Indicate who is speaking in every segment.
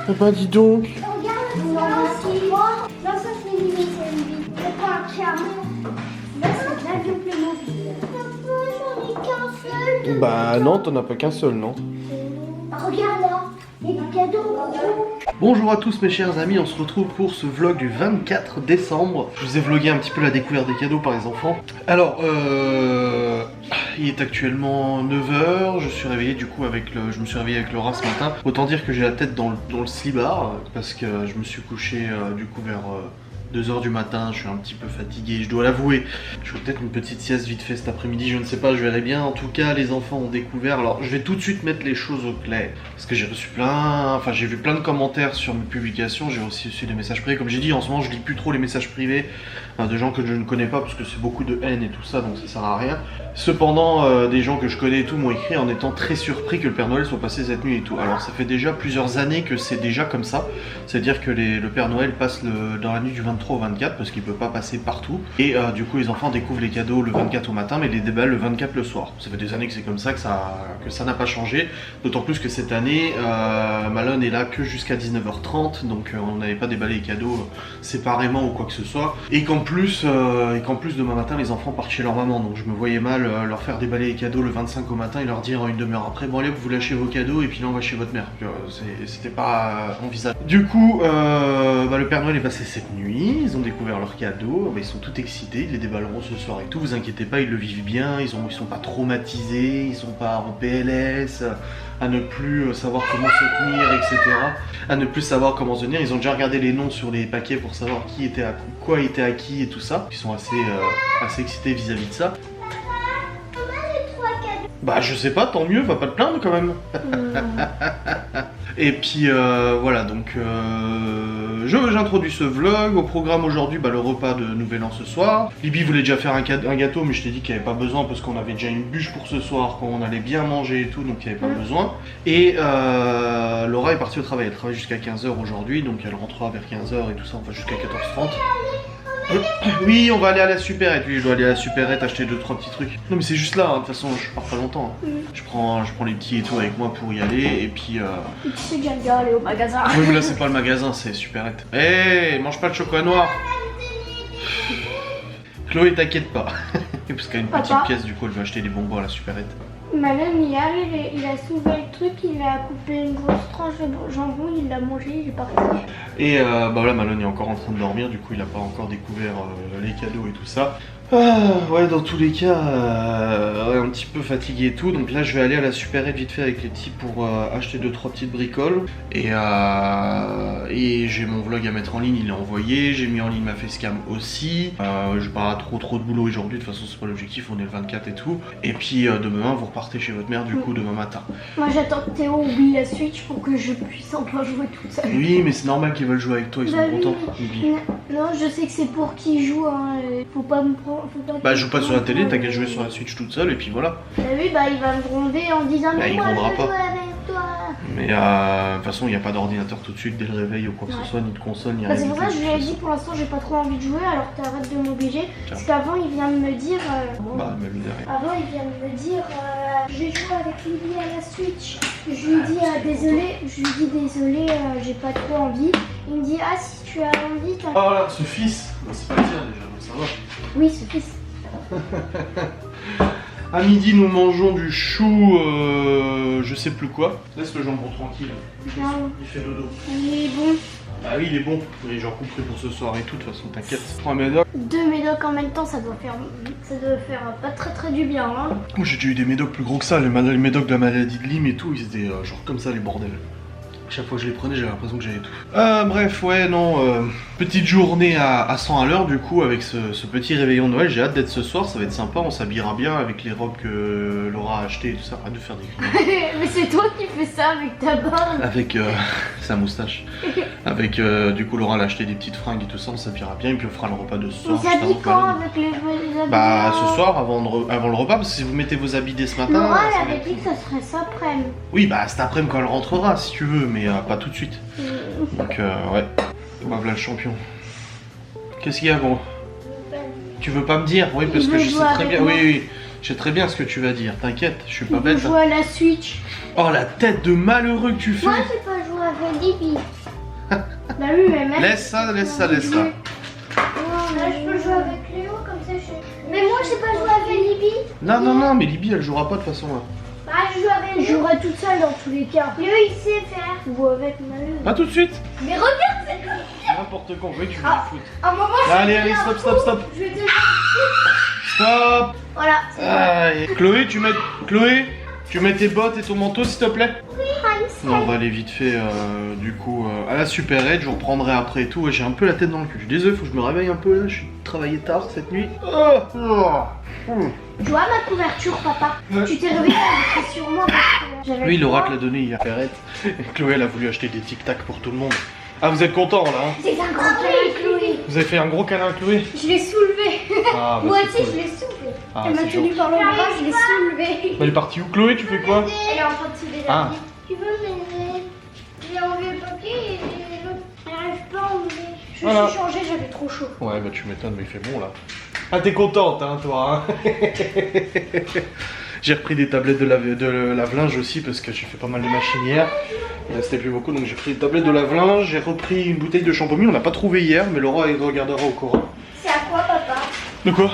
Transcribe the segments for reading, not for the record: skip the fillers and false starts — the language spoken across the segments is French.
Speaker 1: Bah dis donc.
Speaker 2: Regarde, non, ça c'est une vie. C'est pas un camion. Là, c'est l'avion Playmobil. Papa, j'en ai qu'un seul.
Speaker 1: Bah non, t'en as pas qu'un seul, non?
Speaker 2: Regarde là, il y a des cadeaux.
Speaker 1: Bonjour à tous mes chers amis, on se retrouve pour ce vlog du 24 décembre. Je vous ai vlogué un petit peu la découverte des cadeaux par les enfants. Alors, il est actuellement 9h, je suis réveillé du coup je me suis réveillé avec Laura ce matin. Autant dire que j'ai la tête dans le slibard, parce que je me suis couché du coup vers 2h du matin, je suis un petit peu fatigué, je dois l'avouer. Je ferai peut-être une petite sieste vite fait cet après-midi, je ne sais pas, je verrai bien. En tout cas, les enfants ont découvert. Alors, je vais tout de suite mettre les choses au clair. Parce que j'ai vu plein de commentaires sur mes publications, j'ai aussi reçu des messages privés. Comme j'ai dit, en ce moment, je lis plus trop les messages privés de gens que je ne connais pas, parce que c'est beaucoup de haine et tout ça, donc ça sert à rien. Cependant, des gens que je connais et tout m'ont écrit en étant très surpris que le Père Noël soit passé cette nuit et tout. Alors, ça fait déjà plusieurs années que c'est déjà comme ça. C'est-à-dire que le Père Noël passe dans la nuit du 23 au 24 parce qu'il peut pas passer partout. Et du coup les enfants découvrent les cadeaux le 24 au matin mais les déballent le 24 le soir. Ça fait des années que c'est comme ça, que ça n'a pas changé. D'autant plus que cette année Malone est là que jusqu'à 19h30, donc on n'avait pas déballé les cadeaux séparément ou quoi que ce soit. Et qu'en plus demain matin les enfants partent chez leur maman, donc je me voyais mal leur faire déballer les cadeaux le 25 au matin et leur dire une demi-heure après bon allez vous lâchez vos cadeaux et puis là on va chez votre mère. C'était pas envisageable. Du coup le Père Noël est passé cette nuit, ils ont découvert leurs cadeaux, ils sont tout excités, ils les déballeront ce soir et tout, vous inquiétez pas, ils le vivent bien, ils sont pas traumatisés, ils sont pas en PLS, à ne plus savoir comment se tenir, etc. À ne plus savoir comment se tenir, ils ont déjà regardé les noms sur les paquets pour savoir quoi était à qui et tout ça, ils sont assez excités vis-à-vis de ça. Bah je sais pas, tant mieux, va pas te plaindre quand même. Et puis voilà, donc j'introduis ce vlog. Au programme aujourd'hui, le repas de Nouvel An ce soir. Libby voulait déjà faire un gâteau, mais je t'ai dit qu'il n'y avait pas besoin parce qu'on avait déjà une bûche pour ce soir, quand on allait bien manger et tout, donc il n'y avait pas besoin. Et Laura est partie au travail, elle travaille jusqu'à 15h aujourd'hui, donc elle rentrera vers 15h et tout ça, on va jusqu'à 14h30. Oui, on va aller à la supérette. Oui, je dois aller à la supérette acheter 2-3 petits trucs. Non, mais c'est juste là, de toute façon, je pars pas longtemps. Je prends les petits et tout avec moi pour y aller. Et puis.
Speaker 2: Tu sais que j'aime bien aller au magasin.
Speaker 1: Oui, mais là, c'est pas le magasin, c'est supérette. Hé, mange pas de chocolat noir. Chloé, t'inquiète pas. Parce qu'elle a une petite pièce, du coup, elle veut acheter des bonbons à la supérette.
Speaker 2: Malone, il arrive, il a soulevé le truc, il a coupé une grosse tranche de jambon, il l'a mangé, il est parti.
Speaker 1: Et là, Malone est encore en train de dormir, du coup, il a pas encore découvert les cadeaux et tout ça. Ouais, dans tous les cas, un petit peu fatigué et tout. Donc là, je vais aller à la supérette vite fait avec les petits pour acheter 2-3 petites bricoles. Et j'ai mon vlog à mettre en ligne, il est envoyé. J'ai mis en ligne ma facecam aussi. J'ai pas trop de boulot aujourd'hui, de toute façon, c'est pas l'objectif, on est le 24 et tout. Et puis demain, vous repartez chez votre mère, du coup, demain matin.
Speaker 2: Moi, j'attends que Théo oublie la Switch pour que je puisse enfin jouer toute seule.
Speaker 1: Oui, mais c'est normal qu'ils veulent jouer avec toi, ils sont contents.
Speaker 2: Non, je sais que c'est pour qu'ils jouent, hein. Faut pas me prendre.
Speaker 1: Joue pas sur la télé, t'as qu'à jouer sur la Switch toute seule et puis voilà.
Speaker 2: Bah oui, il va me gronder en disant mais
Speaker 1: il
Speaker 2: moi
Speaker 1: grondera
Speaker 2: je
Speaker 1: pas.
Speaker 2: joue avec toi.
Speaker 1: Mais de toute façon, il n'y a pas d'ordinateur tout de suite dès le réveil ou quoi que ce soit, ni de console, ni rien.
Speaker 2: C'est pour ça que je lui ai dit pour l'instant j'ai pas trop envie de jouer alors t'arrêtes de m'obliger. Parce qu'avant il vient de me dire.
Speaker 1: Même derrière.
Speaker 2: Avant il vient de me dire j'ai joué avec Lily à la Switch. Je lui dis désolé, j'ai pas trop envie. Il me dit ah si tu as envie t'as.
Speaker 1: Oh là, ce fils, c'est pas le tien déjà, donc ça va.
Speaker 2: Oui, ce fils.
Speaker 1: À midi, nous mangeons du chou, je sais plus quoi. Laisse le jambon tranquille. Il fait dodo.
Speaker 2: Il est bon.
Speaker 1: Ah oui, il est bon. Et j'en couperai pour ce soir et tout, de toute façon, t'inquiète. Prends un médoc.
Speaker 2: 2 médocs en même temps, ça doit faire pas très du bien. Hein.
Speaker 1: Moi, j'ai déjà eu des médocs plus gros que ça. Les médocs de la maladie de Lyme et tout, ils étaient genre comme ça, les bordels. Chaque fois que je les prenais, j'avais l'impression que j'avais tout. Bref, ouais, non. Petite journée à 100 à l'heure, du coup, avec ce petit réveillon de Noël. J'ai hâte d'être ce soir, ça va être sympa. On s'habillera bien avec les robes que Laura a achetées et tout ça. Arrête de faire des cris.
Speaker 2: Mais c'est toi qui fais ça avec ta barbe.
Speaker 1: Avec sa moustache. Avec, du coup, Laura a acheté des petites fringues et tout ça. On s'habillera bien et puis on fera le repas de ce soir.
Speaker 2: On s'habille quand avec les habits?
Speaker 1: Bah, ce soir, avant le repas, parce que si vous mettez vos habits dès ce matin.
Speaker 2: Laura, elle avait dit que ça serait cet après-midi.
Speaker 1: Oui, bah, cet après-midi quand elle rentrera, si tu veux, mais pas tout de suite. Donc ouais, bah voilà le champion. Qu'est-ce qu'il y a gros? Tu veux pas me dire? Oui, parce que je sais très bien. Oui, je sais très bien ce que tu vas dire. T'inquiète, je suis pas bête.
Speaker 2: Je joue à la Switch.
Speaker 1: Oh la tête de malheureux que tu fais.
Speaker 2: Moi j'ai pas joué avec Libby. Bah oui, mais même.
Speaker 1: Laisse ça, laisse ça, laisse ça.
Speaker 2: Là, je peux jouer avec Léo comme ça. Mais moi, je sais pas jouer avec Libby.
Speaker 1: Non, non, non, mais Libby, elle jouera pas de toute façon là.
Speaker 2: Bah, je joue avec Léo. Je jouerai toute seule dans tous les cas. Léo, il sait faire. Ou avec Malu.
Speaker 1: Pas tout de suite.
Speaker 2: Mais regarde, c'est comme ça.
Speaker 1: N'importe quand, oui, tu veux du foot.
Speaker 2: À un moment,
Speaker 1: Allez, allez, stop, stop, stop.
Speaker 2: Je vais te dire.
Speaker 1: Stop.
Speaker 2: Voilà.
Speaker 1: Aïe. Chloé, tu mets tes bottes et ton manteau s'il te plaît. Non, on va aller vite fait du coup à la Super Edge, je vous reprendrai après et tout. Ouais, j'ai un peu la tête dans le cul. Je suis désolé, faut que je me réveille un peu là. Je suis travaillé tard cette nuit.
Speaker 2: Tu vois ma couverture, papa.
Speaker 1: Ouais.
Speaker 2: Tu t'es réveillé avec sur moi parce que j'avais.
Speaker 1: Oui, Laura te
Speaker 2: froid.
Speaker 1: l'a donné hier. Arrête. Et Chloé, elle a voulu acheter des tic-tac pour tout le monde. Ah, vous êtes content là hein?
Speaker 2: C'est un grand câlin, Chloé.
Speaker 1: Vous avez fait un gros câlin à Chloé?
Speaker 2: Je l'ai soulevé.
Speaker 1: Ah, bah,
Speaker 2: Moi
Speaker 1: c'est
Speaker 2: aussi,
Speaker 1: cool.
Speaker 2: je l'ai soulevé.
Speaker 1: Ah,
Speaker 2: Elle m'a
Speaker 1: c'est
Speaker 2: tenu
Speaker 1: gentil.
Speaker 2: par le bras, je l'ai soulevé.
Speaker 1: Elle est partie où? Chloé, tu fais quoi?
Speaker 2: Elle est en train de soulever la
Speaker 1: Ah.
Speaker 2: vie. Tu veux m'aider? J'ai enlevé le papier et l'autre. J'arrive pas à enlever. Je me
Speaker 1: Voilà.
Speaker 2: suis changée, j'avais trop chaud.
Speaker 1: Ouais, bah tu m'étonnes, mais il fait bon là. Ah, t'es contente, hein, toi hein. J'ai repris des tablettes de lave-linge aussi parce que j'ai fait pas mal de machines hier. Il restait plus beaucoup, donc j'ai pris des tablettes de lave-linge. J'ai repris une bouteille de shampoing. On l'a pas trouvé hier, mais Laura elle regardera au courant.
Speaker 2: C'est à quoi, papa?
Speaker 1: De quoi?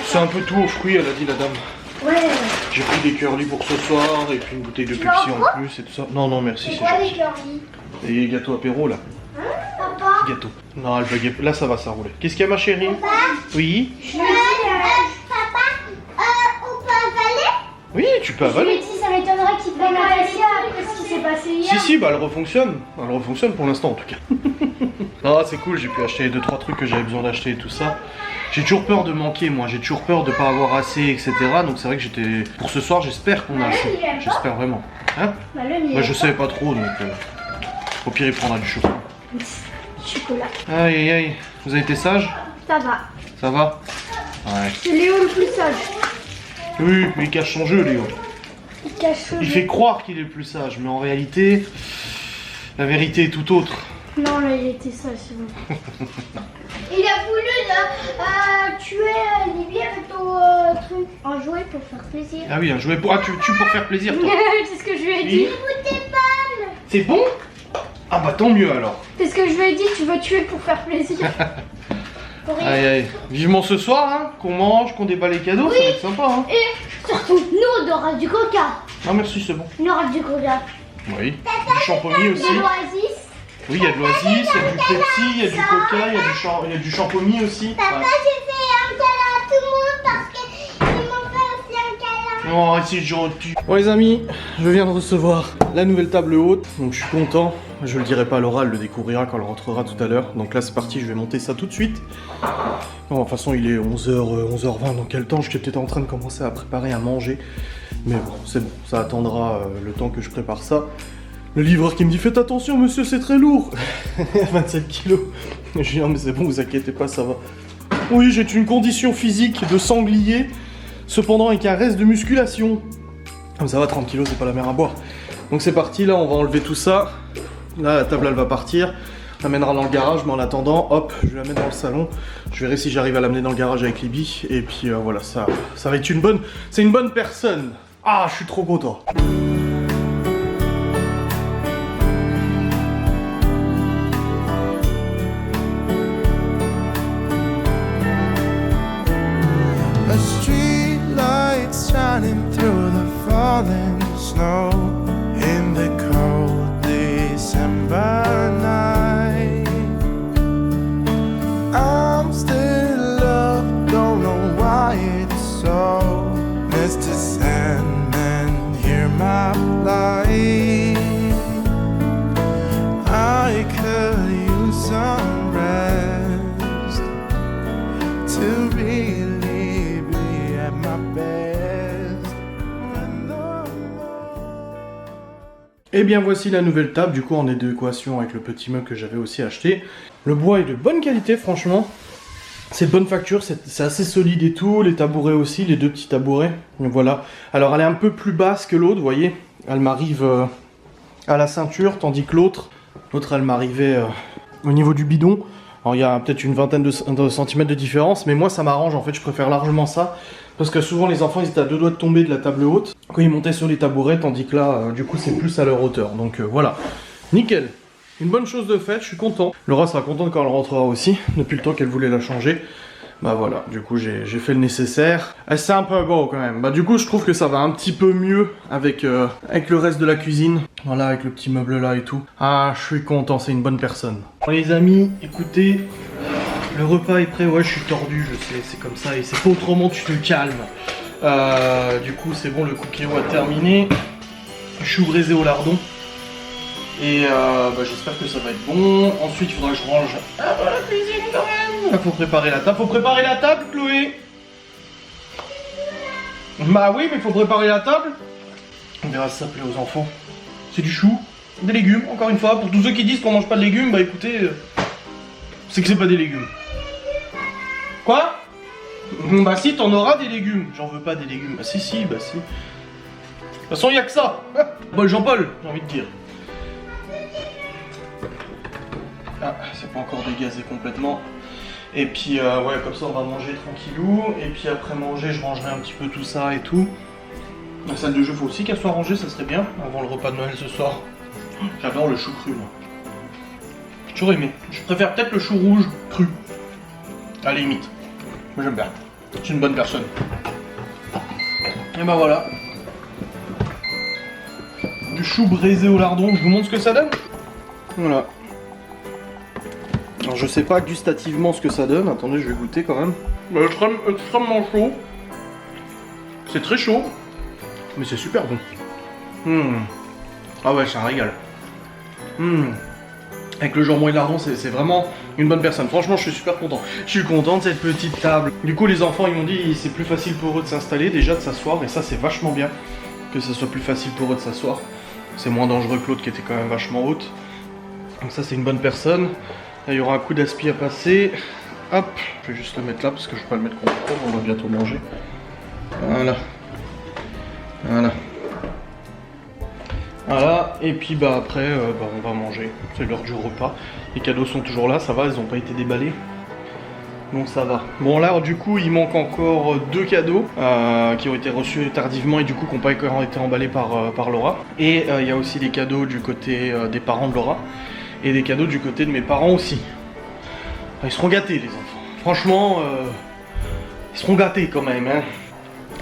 Speaker 2: C'est
Speaker 1: C'est un peu tout aux fruits, elle a dit la dame.
Speaker 2: Ouais.
Speaker 1: J'ai pris des curly pour ce soir et puis une bouteille de
Speaker 2: Tu
Speaker 1: Pepsi
Speaker 2: veux
Speaker 1: en plus et tout ça. Non, non, merci,
Speaker 2: C'est
Speaker 1: c'est
Speaker 2: quoi les
Speaker 1: gentil.
Speaker 2: curly?
Speaker 1: Et gâteau apéro là.
Speaker 2: Papa?
Speaker 1: Gâteau. Non, elle bug. Là, ça va, ça roule. Qu'est-ce qu'il y a, ma chérie? Oui?
Speaker 2: Je lui ai dit, papa, on peut avaler?
Speaker 1: Oui, tu peux
Speaker 2: Je lui ai
Speaker 1: avaler.
Speaker 2: dit, ça m'étonnerait qu'il prenne la Tessia après ce qui s'est passé hier.
Speaker 1: Si, si, bah elle refonctionne. Elle refonctionne pour l'instant en tout cas. Non, c'est cool, j'ai pu acheter 2-3 trucs que j'avais besoin d'acheter et tout ça. J'ai toujours peur de manquer, moi. J'ai toujours peur de pas avoir assez, etc. Donc c'est vrai que j'étais. Pour ce soir, j'espère qu'on a assez. J'espère vraiment. Hein? Moi, je savais pas trop, donc. Au pire, il prendra du chocolat.
Speaker 2: Chocolat.
Speaker 1: Aïe, aïe, aïe. Vous avez été sage?
Speaker 2: Ça va.
Speaker 1: Ça va? Ouais.
Speaker 2: C'est Léo le plus sage.
Speaker 1: Oui, mais il cache son jeu, Léo.
Speaker 2: Il cache le
Speaker 1: Il
Speaker 2: jeu.
Speaker 1: fait croire qu'il est le plus sage, mais en réalité, la vérité est tout autre.
Speaker 2: Non, là, il était sage, c'est bon. Il a voulu tuer Libby avec ton truc. Un jouet pour faire plaisir.
Speaker 1: Ah oui, un jouet pour. Ah, tu pour faire plaisir, toi.
Speaker 2: C'est ce que je lui ai
Speaker 1: Oui.
Speaker 2: dit. T'es bonne.
Speaker 1: C'est bon? Ah bah tant mieux alors.
Speaker 2: C'est ce que je lui ai dit, tu veux tuer pour faire plaisir. Pour rien.
Speaker 1: Aïe aïe. Vivement ce soir, hein, qu'on mange, qu'on déballe les cadeaux, ça va être sympa, hein.
Speaker 2: Et surtout, nous, on aura du coca.
Speaker 1: Ah merci, c'est bon.
Speaker 2: On aura du coca.
Speaker 1: Oui. Du shampoing aussi.
Speaker 2: De l'oasis.
Speaker 1: Oui, il y a de l'oasis, il y a du Pepsi, il y a du coca, il y a du shampoing aussi. Ouais.
Speaker 2: j'ai fait un câlin à tout le monde parce qu'ils m'ont fait aussi un câlin.
Speaker 1: Oh, c'est gentil. Bon les amis, je viens de recevoir la nouvelle table haute, donc je suis content. Je le dirai pas à Laura, elle le découvrira quand elle rentrera tout à l'heure. Donc là c'est parti, je vais monter ça tout de suite. Bon, de toute façon il est 11h20, dans quel temps? J'étais peut-être en train de commencer à préparer à manger. Mais bon, c'est bon, ça attendra le temps que je prépare ça. Le livreur qui me dit faites attention monsieur, c'est très lourd. 27 kilos. Je dis non mais c'est bon, vous inquiétez pas, ça va. Oui, j'ai une condition physique de sanglier, cependant avec un reste de musculation. Comme ça va, 30 kilos, c'est pas la mer à boire. Donc c'est parti, là on va enlever tout ça. Là la table elle va partir. On l'amènera dans le garage, mais en attendant, hop, je vais la mettre dans le salon. Je verrai si j'arrive à l'amener dans le garage avec Libby. Et puis voilà, ça va être une bonne. C'est une bonne personne. Ah, je suis trop content.
Speaker 3: A street light shining through the falling snow in the cold December night. I'm still up, don't know why it's so. Mr. Sandman, hear my plight. I could use some rest to really be at my best.
Speaker 1: Et bien voici la nouvelle table, du coup en adéquation avec le petit meuble que j'avais aussi acheté. Le bois est de bonne qualité franchement. C'est de bonne facture, c'est assez solide et tout, les tabourets aussi, les deux petits tabourets. Donc voilà. Alors elle est un peu plus basse que l'autre, vous voyez. Elle m'arrive à la ceinture, tandis que l'autre elle m'arrivait au niveau du bidon. Alors il y a peut-être une vingtaine de centimètres de différence, mais moi ça m'arrange en fait, je préfère largement ça. Parce que souvent les enfants ils étaient à deux doigts de tomber de la table haute quand ils montaient sur les tabourets, tandis que là du coup c'est plus à leur hauteur. Donc voilà, nickel. Une bonne chose de faite, je suis content. Laura sera contente quand elle rentrera aussi, depuis le temps qu'elle voulait la changer. Bah voilà, du coup j'ai fait le nécessaire. C'est un peu beau quand même. Bah du coup je trouve que ça va un petit peu mieux avec le reste de la cuisine. Voilà, avec le petit meuble là et tout. Ah, je suis content, c'est une bonne personne. Bon, les amis, écoutez, le repas est prêt. Ouais, je suis tordu, je sais, c'est comme ça. Et c'est pas autrement, tu te calmes. Du coup c'est bon, le cookéo a terminé. Chou braisé au lardon. Et bah, j'espère que ça va être bon. Ensuite il faudra que je range la cuisine quand même. Là, faut préparer la table. Faut préparer la table, Chloé. Bah oui, mais faut préparer la table. On verra si ça plaît aux enfants. C'est du chou, des légumes, encore une fois. Pour tous ceux qui disent qu'on mange pas de légumes, bah écoutez, c'est que c'est pas des légumes. Quoi? Bah si, t'en auras des légumes. J'en veux pas des légumes. Bah si, bah si. De toute façon, y a que ça. Bon, Jean-Paul, j'ai envie de dire. Ah, c'est pas encore dégazé complètement. Et puis, ouais, comme ça, on va manger tranquillou. Et puis après manger, je rangerai un petit peu tout ça et tout. La salle de jeu, faut aussi qu'elle soit rangée, ça serait bien, avant le repas de Noël ce soir. J'adore le chou cru, moi. J'ai toujours aimé. Je préfère peut-être le chou rouge cru. À la limite. Moi, j'aime bien. Je suis une bonne personne. Et bah voilà. Du chou braisé au lardon, je vous montre ce que ça donne. Voilà. Alors je sais pas gustativement ce que ça donne, attendez je vais goûter quand même. Extrêmement chaud. C'est très chaud, mais c'est super bon. Ah ouais, c'est un régal. Avec le jambon et lardon, c'est vraiment une bonne personne. Franchement, je suis super content. Je suis content de cette petite table. Du coup, les enfants, ils m'ont dit c'est plus facile pour eux de s'installer, déjà de s'asseoir, et ça c'est vachement bien que ce soit plus facile pour eux de s'asseoir. C'est moins dangereux que l'autre qui était quand même vachement haute. Donc ça, c'est une bonne personne. Là, il y aura un coup d'aspi à passer. Hop, je vais juste le mettre là parce que je vais pas le mettre complètement, on va bientôt manger. Voilà. Voilà. Voilà, et puis bah après, on va manger. C'est l'heure du repas. Les cadeaux sont toujours là, ça va, ils n'ont pas été déballés. Donc ça va. Bon là, du coup, il manque encore 2 cadeaux qui ont été reçus tardivement et du coup qui n'ont pas encore été emballés par Laura. Et il y a aussi des cadeaux du côté des parents de Laura. Et des cadeaux du côté de mes parents aussi. Ils seront gâtés les enfants. Franchement, ils seront gâtés quand même. Hein.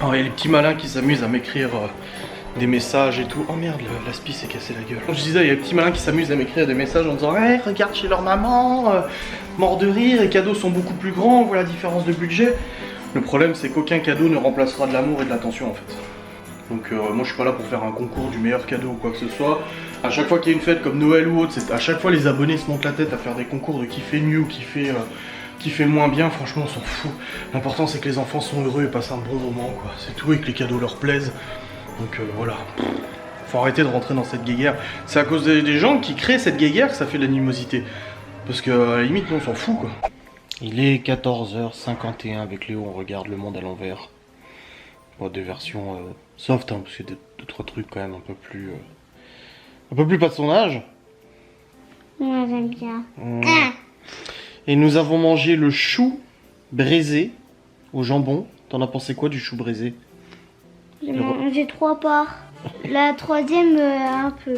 Speaker 1: Alors il y a les petits malins qui s'amusent à m'écrire des messages et tout. Oh merde, l'aspi s'est cassé la gueule. Comme je disais, il y a les petits malins qui s'amusent à m'écrire des messages en disant hey, regarde chez leur maman, mort de rire, les cadeaux sont beaucoup plus grands, voilà la différence de budget. Le problème c'est qu'aucun cadeau ne remplacera de l'amour et de l'attention en fait. Donc moi je suis pas là pour faire un concours du meilleur cadeau ou quoi que ce soit. À chaque fois qu'il y a une fête comme Noël ou autre, à chaque fois les abonnés se montent la tête à faire des concours de qui fait mieux ou qui fait moins bien. Franchement on s'en fout. L'important c'est que les enfants sont heureux et passent un bon moment quoi. C'est tout et que les cadeaux leur plaisent. Donc voilà. Faut arrêter de rentrer dans cette guéguerre. C'est à cause des gens qui créent cette guéguerre que ça fait de l'animosité. Parce que à la limite nous on s'en fout quoi. Il est 14h51 avec Léo, on regarde Le Monde à l'envers. Bon, des versions soft, hein, parce qu'il y a 2-3 trucs quand même un peu plus pas de son âge.
Speaker 2: Moi j'aime bien.
Speaker 1: Et nous avons mangé le chou braisé au jambon. T'en as pensé quoi du chou braisé?
Speaker 2: J'ai mangé 3 parts. La 3e un peu.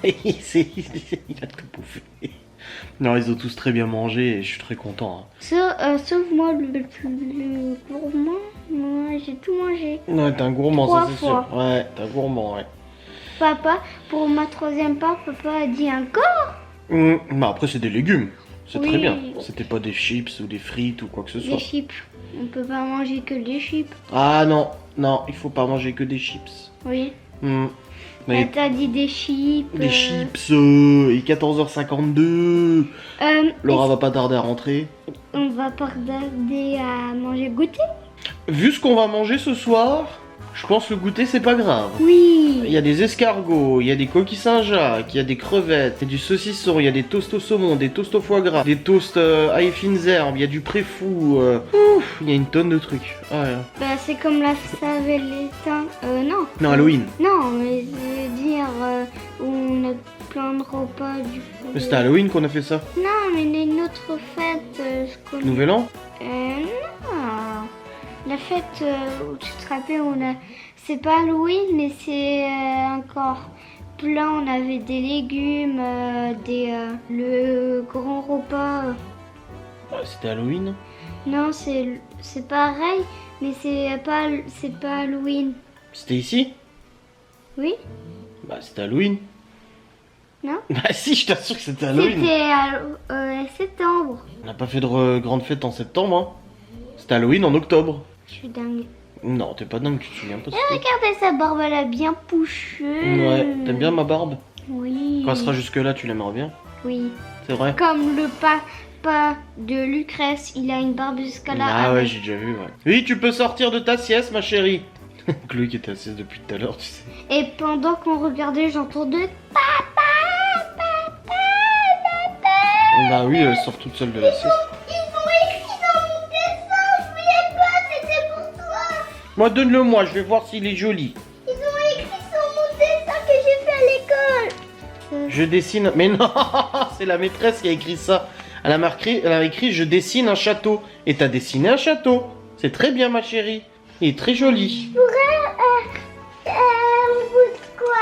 Speaker 1: Il a tout bouffé. Non, ils ont tous très bien mangé et je suis très content. Hein.
Speaker 2: Sauf moi, le plus gourmand. Moi, j'ai tout mangé.
Speaker 1: Ouais, t'es un gourmand,
Speaker 2: 3
Speaker 1: ça c'est sûr. Ouais, t'es un gourmand, ouais.
Speaker 2: Papa, pour ma 3e part, papa a dit encore.
Speaker 1: Mais après, c'est des légumes. C'est
Speaker 2: oui.
Speaker 1: Très bien. C'était pas des chips ou des frites ou quoi que ce soit.
Speaker 2: Des chips. On peut pas manger que des chips.
Speaker 1: Ah non, non, il faut pas manger que des chips.
Speaker 2: Oui.
Speaker 1: Mais
Speaker 2: t'as dit des chips.
Speaker 1: Des chips, et 14h52. Laura va pas tarder à rentrer.
Speaker 2: On va pas tarder à manger goûter.
Speaker 1: Vu ce qu'on va manger ce soir, je pense le goûter c'est pas grave.
Speaker 2: Oui.
Speaker 1: Il y a des escargots, il y a des coquilles Saint-Jacques, il y a des crevettes, il y a du saucisson, il y a des toasts au saumon, des toasts au foie gras, des toasts à fines herbes, il y a du préfou, il y a une tonne de trucs. Ah, ouais.
Speaker 2: Bah c'est comme la Saint-Valentin, non.
Speaker 1: Non, Halloween.
Speaker 2: Non, mais je veux dire où on a plein de repas du coup.
Speaker 1: C'était Halloween qu'on a fait ça.
Speaker 2: Non, mais il y a une autre fête.
Speaker 1: Nouvel An.
Speaker 2: Non. La fête où tu te rappelles, c'est pas Halloween, mais c'est encore plein, on avait des légumes, le grand repas.
Speaker 1: C'était Halloween.
Speaker 2: Non, c'est pareil, mais c'est pas Halloween.
Speaker 1: C'était ici?
Speaker 2: Oui?
Speaker 1: Bah c'était Halloween.
Speaker 2: Non?
Speaker 1: Bah si, je t'assure que c'était Halloween.
Speaker 2: C'était septembre.
Speaker 1: On n'a pas fait de grande fête en septembre, hein. C'était Halloween en octobre.
Speaker 2: Je suis dingue.
Speaker 1: Non, t'es pas dingue, tu te souviens pas.
Speaker 2: Et regardez sa barbe, elle a bien poussé.
Speaker 1: Ouais, t'aimes bien ma barbe?
Speaker 2: Oui.
Speaker 1: Quand elle sera jusque là, tu l'aimeras bien?
Speaker 2: Oui.
Speaker 1: C'est vrai?
Speaker 2: Comme le papa de Lucrèce, il a une barbe jusqu'à là.
Speaker 1: Ah ouais, j'ai déjà vu, ouais. Oui, tu peux sortir de ta sieste, ma chérie. Chloé qui était assise depuis tout à l'heure, tu sais.
Speaker 2: Et pendant qu'on regardait, j'entendais papa.
Speaker 1: Bah oui, elle sort toute seule de la sieste.
Speaker 2: Ils ont écrit dans mon dessin, n'oubliez pas, c'était pour toi.
Speaker 1: Moi, donne-le moi, je vais voir s'il est joli.
Speaker 2: Ils ont écrit sur mon dessin que j'ai fait à l'école.
Speaker 1: Je dessine... Mais non, c'est la maîtresse qui a écrit ça. Elle a écrit je dessine un château. Et t'as dessiné un château. C'est très bien, ma chérie. Il est très joli.
Speaker 2: Quoi?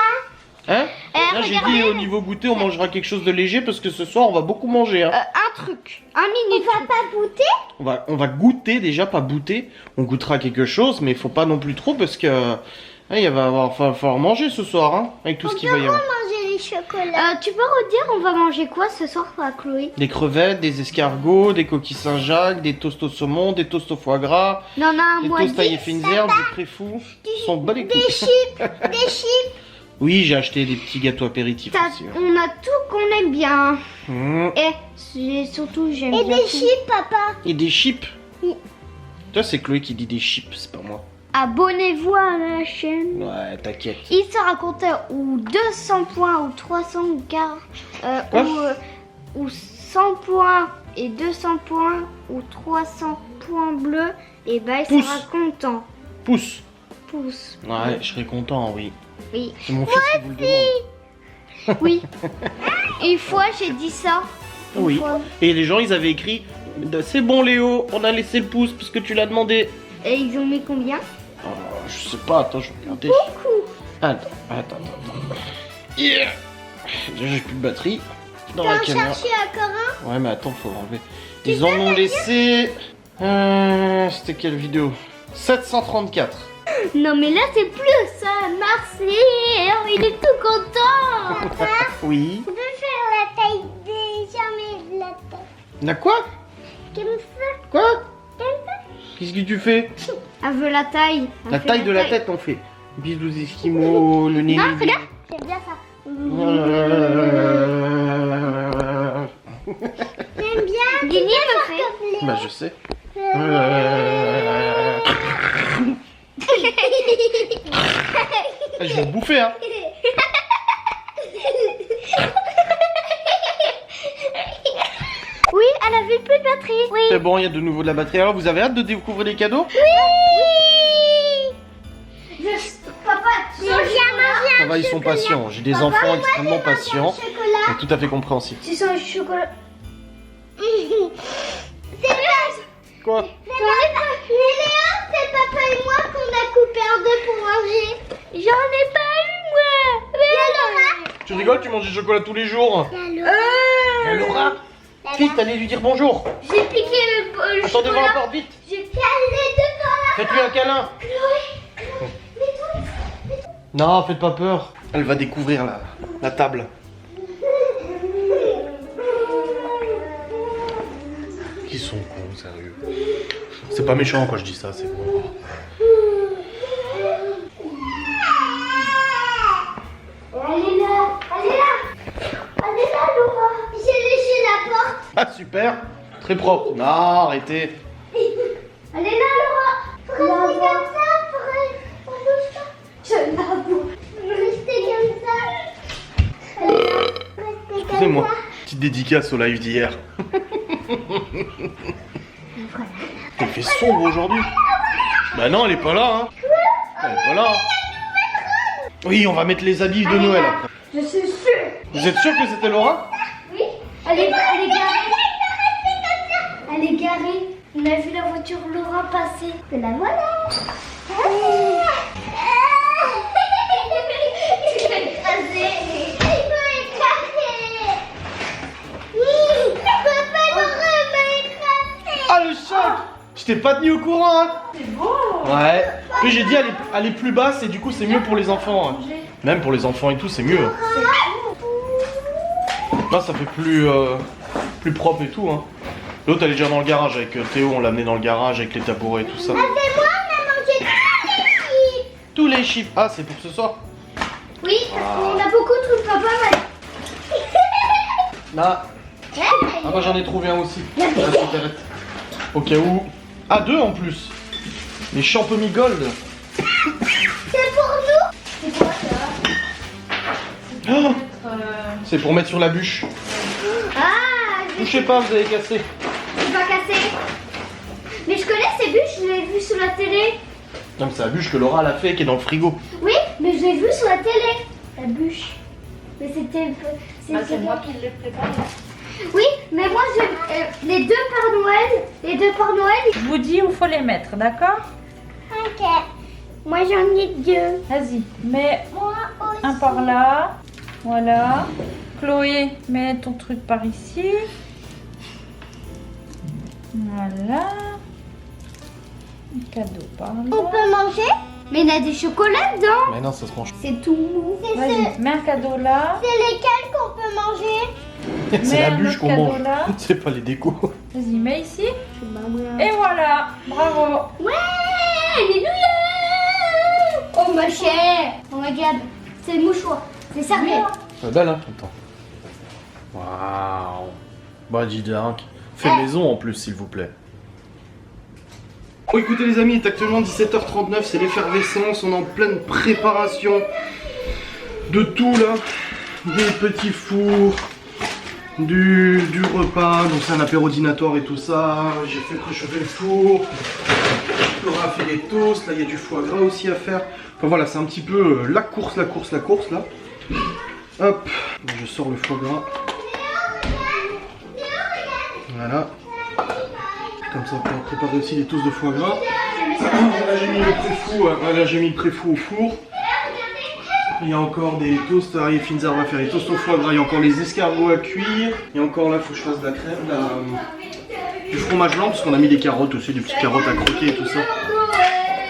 Speaker 1: Hein? Là, j'ai dit au niveau goûter, on mangera quelque chose de léger parce que ce soir, on va beaucoup manger. Hein.
Speaker 2: Un truc. On va pas goûter?
Speaker 1: On va goûter déjà, pas bouter. On goûtera quelque chose, mais il faut pas non plus trop parce que il va falloir manger ce soir, hein, avec tout ce qu'il va y avoir.
Speaker 2: Manger les chocolats. Tu peux redire, on va manger quoi ce soir, Chloé?
Speaker 1: Des crevettes, des escargots, des coquilles Saint-Jacques, des toasts au saumon, des toasts au foie gras,
Speaker 2: Non,
Speaker 1: des
Speaker 2: moi
Speaker 1: toasts taillés fines herbes, des préfous. Ils sont bas les couilles.
Speaker 2: des chips.
Speaker 1: Oui, j'ai acheté des petits gâteaux apéritifs aussi. Hein.
Speaker 2: On a tout qu'on aime bien.
Speaker 1: Mmh.
Speaker 2: Et surtout, j'aime bien. Et des chips, papa.
Speaker 1: Et des chips.
Speaker 2: Oui.
Speaker 1: Toi, c'est Chloé qui dit des chips, c'est pas moi.
Speaker 2: Abonnez-vous à la chaîne.
Speaker 1: Ouais, t'inquiète.
Speaker 2: Il sera compté ou 200 points ou 300 ou 40 ou 100 points et 200 points ou 300 points bleus. Et bah, il sera content.
Speaker 1: Pouce.
Speaker 2: Pouce.
Speaker 1: Ouais, je serai content, oui.
Speaker 2: Oui.
Speaker 1: C'est mon fils qui vous le demande.
Speaker 2: Oui. Une fois, j'ai dit ça.
Speaker 1: Oui.
Speaker 2: Fois.
Speaker 1: Et les gens, ils avaient écrit c'est bon, Léo, on a laissé le pouce parce que tu l'as demandé.
Speaker 2: Et ils ont mis combien?
Speaker 1: Je sais pas, attends, je vais regarder.
Speaker 2: Beaucoup.
Speaker 1: Attends. Yeah. Déjà, j'ai plus de batterie. Dans la caméra.
Speaker 2: Cherché à Corin?
Speaker 1: Ouais, mais attends, faut l'enlever. Ils en ont laissé. C'était quelle vidéo? 734.
Speaker 2: Non, mais là, c'est plus ça. Merci. Il est tout content.
Speaker 1: Oui.
Speaker 2: Tu peux faire la taille des jamais de la tête.
Speaker 1: La quoi?
Speaker 2: Comme ça.
Speaker 1: Quoi?
Speaker 2: Comme ça.
Speaker 1: Qu'est-ce que tu fais?
Speaker 2: Elle veut la taille.
Speaker 1: La taille de la tête, on fait. Bisous Esquimaux, le nez.
Speaker 2: Non, regarde. J'aime bien ça. J'aime bien. Guigny me fait.
Speaker 1: Bah, je sais. Je vais te bouffer, hein.
Speaker 2: Oui, elle avait plus de batterie. Oui.
Speaker 1: C'est bon, il y a de nouveau de la batterie. Alors, vous avez hâte de découvrir les cadeaux?
Speaker 2: Oui. Papa, tu viens manger.
Speaker 1: Ça va, ils sont patients. J'ai des enfants extrêmement patients.
Speaker 2: Chocolat.
Speaker 1: C'est tout à fait compréhensible.
Speaker 2: Tu sens le chocolat. C'est pas.
Speaker 1: Quoi?
Speaker 2: Léa, c'est papa et moi qu'on a coupé en deux pour manger. J'en ai pas eu, moi. Mais
Speaker 1: Tu rigoles, tu manges du chocolat tous les jours.
Speaker 2: Il
Speaker 1: Et Laura, vite, allez lui dire bonjour.
Speaker 2: J'ai piqué le
Speaker 1: Attends devant
Speaker 2: chocolat.
Speaker 1: la porte, vite.
Speaker 2: J'ai calé devant la
Speaker 1: Faites-lui un câlin.
Speaker 2: Chloé,
Speaker 1: Non, faites pas peur. Elle va découvrir la table. Ils sont cons, sérieux. C'est pas méchant quand je dis ça, c'est bon.
Speaker 2: Elle est là, Laura. J'ai léché la porte.
Speaker 1: Ah, super. Très propre. Non, arrêtez.
Speaker 2: Elle est là, Laura. Faut rester comme ça, faut rester ça. Je l'avoue. Rester comme ça. Elle est là. Rester comme
Speaker 1: Excusez-moi.
Speaker 2: ça.
Speaker 1: Petite dédicace au live d'hier. Il fait sombre aujourd'hui. Bah non, elle est pas là, hein. Elle est pas là. Hein. Oui, on va mettre les habits de Noël après.
Speaker 2: Je suis sûre.
Speaker 1: Vous êtes sûr que c'était Laura?
Speaker 2: Oui. Elle est garée. Elle est garée. On a vu la voiture Laura passer. Et la voilà. Tu l'as écrasée.
Speaker 1: t'ai pas tenu au courant, hein.
Speaker 4: C'est beau.
Speaker 1: Ouais. Puis j'ai dit aller plus basse et du coup c'est mieux pour les enfants. Hein. Même pour les enfants et tout, c'est mieux. Là, ça fait plus propre et tout. Hein. L'autre, elle est déjà dans le garage avec Théo. On l'a amené dans le garage avec les tabourets et tout ça.
Speaker 2: Ah, c'est moi, maman, j'ai
Speaker 1: Tous les chiffres. Ah, c'est pour ce soir.
Speaker 2: Oui, parce qu'on a beaucoup de trucs, papa m'a
Speaker 1: Là. Ah bah j'en ai trouvé un aussi. Là, je t'arrête. Au cas où. Ah, 2 en plus. Les champomis gold.
Speaker 2: C'est pour nous. C'est quoi ça?
Speaker 1: Oh, c'est pour mettre sur la bûche.
Speaker 2: Ah,
Speaker 1: Touchez pas, vous allez casser.
Speaker 2: c'est pas cassé. Mais je connais ces bûches, je l'ai vu sur la télé.
Speaker 1: Non, mais c'est la bûche que Laura elle a fait qui est dans le frigo.
Speaker 2: Oui, mais je l'ai vu sur la télé, la bûche. Mais c'était...
Speaker 4: C'est moi qui l'ai préparé.
Speaker 2: Oui, mais moi, les deux Pères Noël,
Speaker 4: Je vous dis où faut les mettre, d'accord?
Speaker 2: Ok. Moi, j'en ai 2.
Speaker 4: Vas-y, mets
Speaker 2: Moi aussi.
Speaker 4: un par là. Voilà. Chloé, mets ton truc par ici. Voilà. Un cadeau par
Speaker 2: On
Speaker 4: là.
Speaker 2: peut manger? Mais il y a des chocolats dedans.
Speaker 1: Mais non, ça se mange.
Speaker 2: C'est tout mou.
Speaker 4: Vas-y, mets un cadeau là.
Speaker 2: C'est lesquels qu'on peut manger?
Speaker 1: C'est
Speaker 4: Mets
Speaker 1: la
Speaker 4: un
Speaker 1: bûche
Speaker 4: autre
Speaker 1: qu'on
Speaker 4: cadeau
Speaker 1: mange.
Speaker 4: là.
Speaker 1: C'est pas les décos.
Speaker 4: Vas-y, mets ici. Et voilà. Bravo.
Speaker 2: Ouais, alléluia. Oh ma chère. Oh regarde, c'est le mouchoir. C'est serviette.
Speaker 1: C'est belle, hein. Attends. Waouh. Bah, dis donc. Fait maison en plus, s'il vous plaît. Bon, écoutez, les amis, il est actuellement 17h39. C'est l'effervescence. On est en pleine préparation de tout là. Des petits fours. Du repas. Donc, c'est un apérodinatoire et tout ça. J'ai fait préchauffer le four. Laura a fait des toasts. Là, il y a du foie gras aussi à faire. Enfin, voilà, c'est un petit peu la course là. Hop, je sors le foie gras. Voilà. Comme ça, on peut préparer aussi les toasts de foie gras. Là, j'ai mis le préfou, là, j'ai mis le préfou au four. Il y a encore des toasts. Ariel Finzer va faire les toasts au foie gras. Il y a encore les escargots à cuire. Il y a encore là, il faut que je fasse de la crème, du fromage blanc, parce qu'on a mis des carottes aussi, des petites carottes à croquer et tout ça.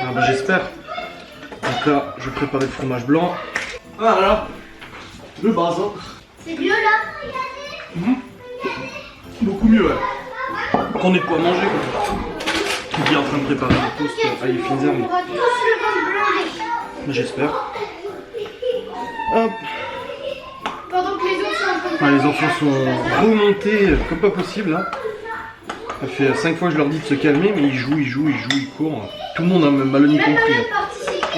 Speaker 1: Ah, bah, j'espère. Donc là, je vais préparer le fromage blanc. Voilà. Le base.
Speaker 2: C'est mieux là.
Speaker 1: Beaucoup mieux, ouais. Qu'on ait de quoi manger, quoi. Qui est en train de préparer les toasts à Finzer.
Speaker 2: On va tous le ventre blindé.
Speaker 1: J'espère. Hop.
Speaker 2: Pendant que les autres sont en train de
Speaker 1: Ah, les enfants sont remontés comme pas possible, là. Ça fait 5 fois que je leur dis de se calmer, mais ils jouent, ils courent. Tout le monde, hein, même Maloney compris. Hein.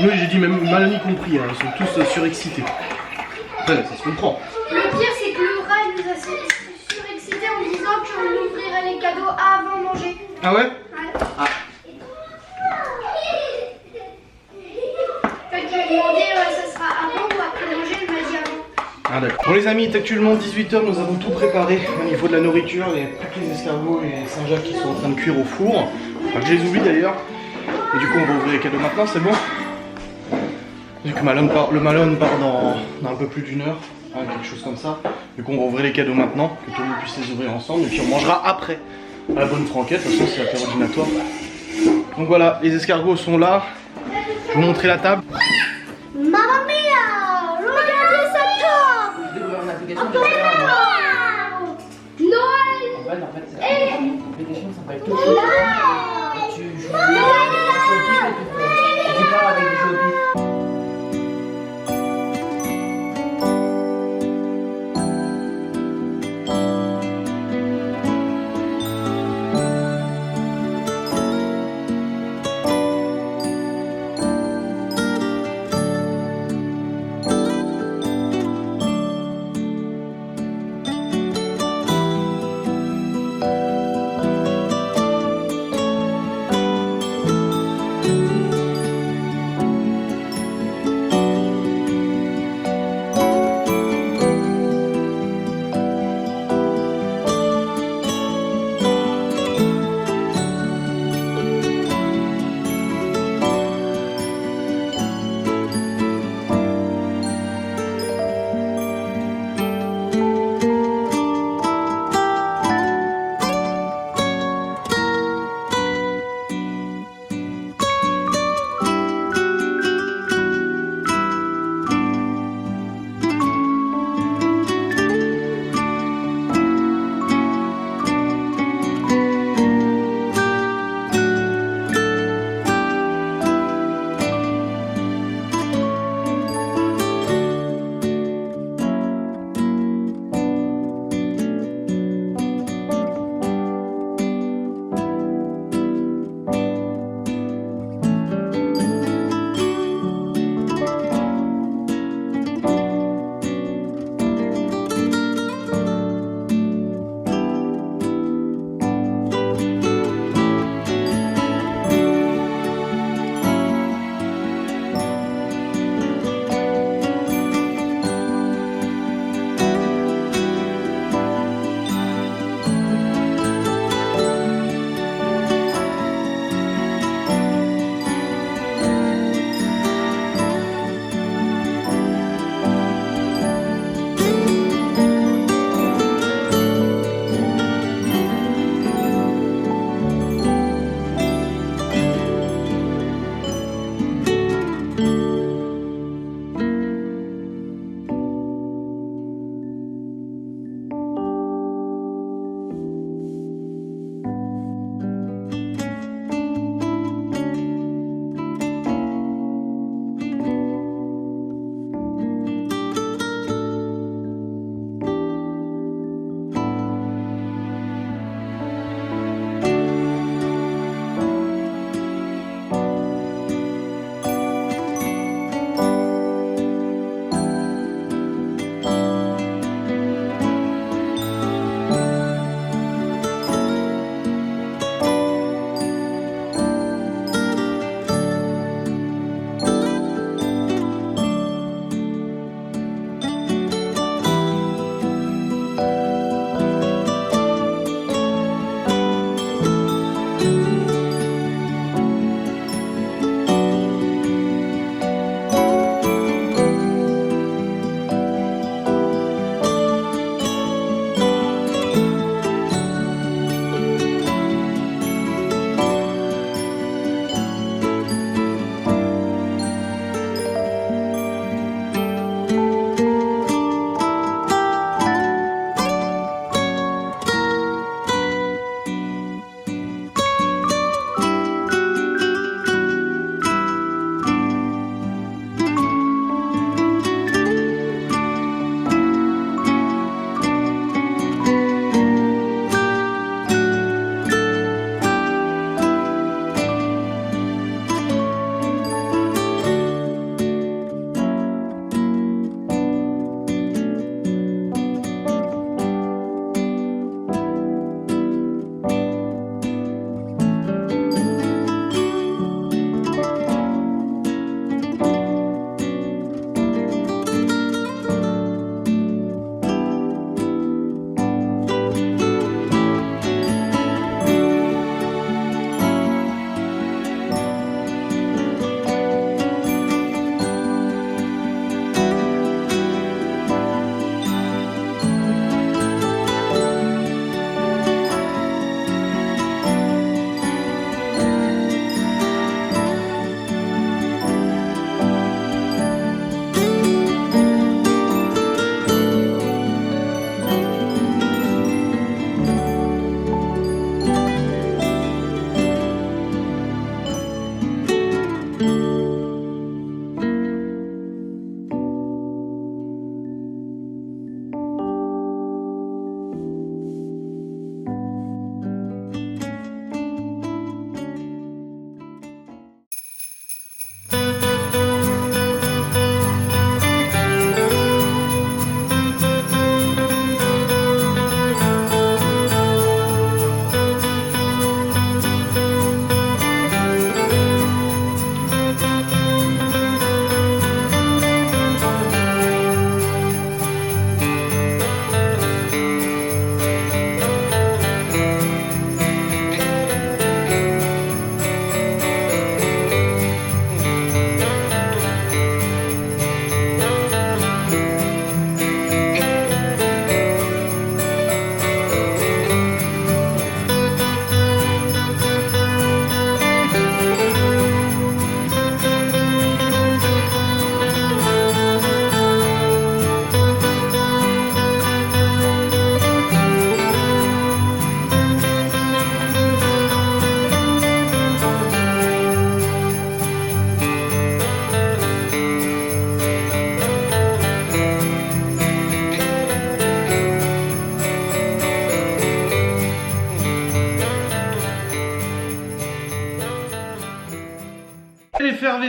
Speaker 1: Oui, j'ai dit même Maloney compris, hein. Ils sont tous surexcités. Après, ça se comprend.
Speaker 2: Le pire, c'est que Laura nous a surexcités en disant qu'on ouvrirait les cadeaux avant de manger.
Speaker 1: Ah ouais?
Speaker 2: Ouais.
Speaker 1: Ah.
Speaker 2: Fait que je lui ai demandé ça sera avant ou après manger, elle m'a dit avant.
Speaker 1: Ah d'accord. Bon les amis, il est actuellement 18h, nous avons tout préparé au niveau de la nourriture. Il y a tous les escargots et les Saint-Jacques qui sont en train de cuire au four. Enfin, je les oublie d'ailleurs. Et du coup on va ouvrir les cadeaux maintenant, c'est bon? Vu que le Malone part dans un peu plus d'1 heure, hein, quelque chose comme ça. Du coup on va ouvrir les cadeaux maintenant, que tout le monde puisse les ouvrir ensemble. Et puis on mangera après, à la bonne franquette. De toute façon c'est l'apérodinatoire. Donc voilà, les escargots sont là. Je vais vous montrer la table.
Speaker 2: Mamma mia! Regardez ça top! Noël!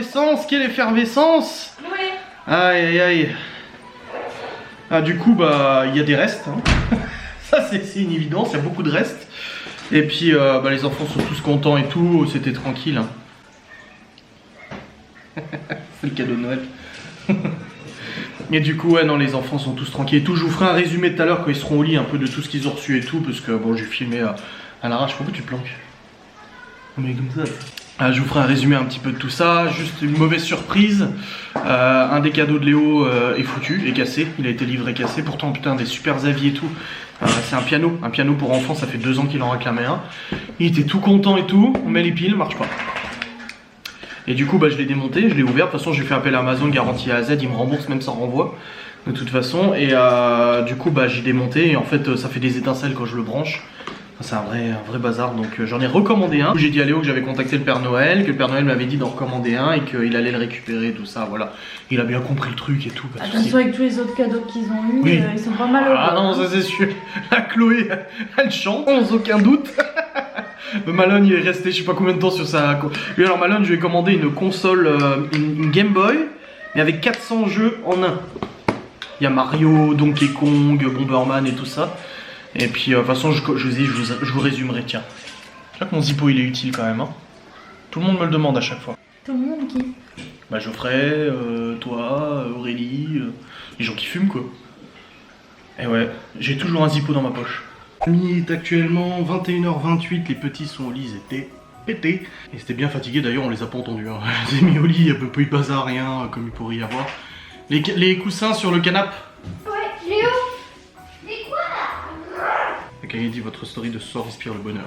Speaker 1: l'effervescence, quelle effervescence!
Speaker 4: Chloé.
Speaker 1: Aïe aïe aïe. Ah du coup bah il y a des restes. Hein. Ça c'est une évidence, il y a beaucoup de restes. Et puis bah, les enfants sont tous contents et tout, c'était tranquille. Hein. C'est le cadeau de Noël. Et du coup ouais non les enfants sont tous tranquilles et tout. Je vous ferai un résumé tout à l'heure quand ils seront au lit un peu de tout ce qu'ils ont reçu et tout. Parce que bon j'ai filmé à l'arrache. Pourquoi tu planques? Mais comme ça. Je vous ferai un résumé un petit peu de tout ça, juste une mauvaise surprise. Un des cadeaux de Léo est foutu, est cassé, il a été livré cassé. Pourtant putain des super avis et tout. C'est un piano pour enfants, ça fait 2 ans qu'il en réclamait un. Il était tout content et tout, on met les piles, marche pas. Et du coup bah je l'ai démonté, je l'ai ouvert, de toute façon j'ai fait appel à Amazon, garantie A à Z, il me rembourse même sans renvoi. De toute façon, et du coup bah j'ai démonté et en fait ça fait des étincelles quand je le branche. C'est un vrai bazar, donc j'en ai recommandé un. J'ai dit à Léo que j'avais contacté le Père Noël, que le Père Noël m'avait dit d'en recommander un et qu'il allait le récupérer, tout ça, voilà. Il a bien compris le truc et tout.
Speaker 4: Attention avec tous les autres cadeaux qu'ils ont eu,
Speaker 1: oui.
Speaker 4: Ils sont pas malheureux.
Speaker 1: Ah non, ça c'est sûr. La Chloé, elle chante, sans aucun doute. Malone il est resté je sais pas combien de temps sur sa... Lui alors Malone je lui ai commandé une console, une Game Boy, mais avec 400 jeux en un. Il y a Mario, Donkey Kong, Bomberman et tout ça. Et puis de toute façon je vous résumerai, tiens. Tu vois que mon Zippo il est utile quand même hein. Tout le monde me le demande à chaque fois.
Speaker 4: Tout le monde qui?
Speaker 1: Bah Geoffrey, toi, Aurélie, les gens qui fument quoi. Et ouais, j'ai toujours un Zippo dans ma poche. Il est actuellement 21h28, les petits sont au lit, ils étaient pétés. Et c'était bien fatigué d'ailleurs, on les a pas entendus. Hein. Je les ai mis au lit, il n'y a peu de bazar, rien comme il pourrait y avoir. Les coussins sur le canapé.
Speaker 2: Ouais, Léo, c'est quoi là?
Speaker 1: Quand il dit votre story de ce soir respire le bonheur.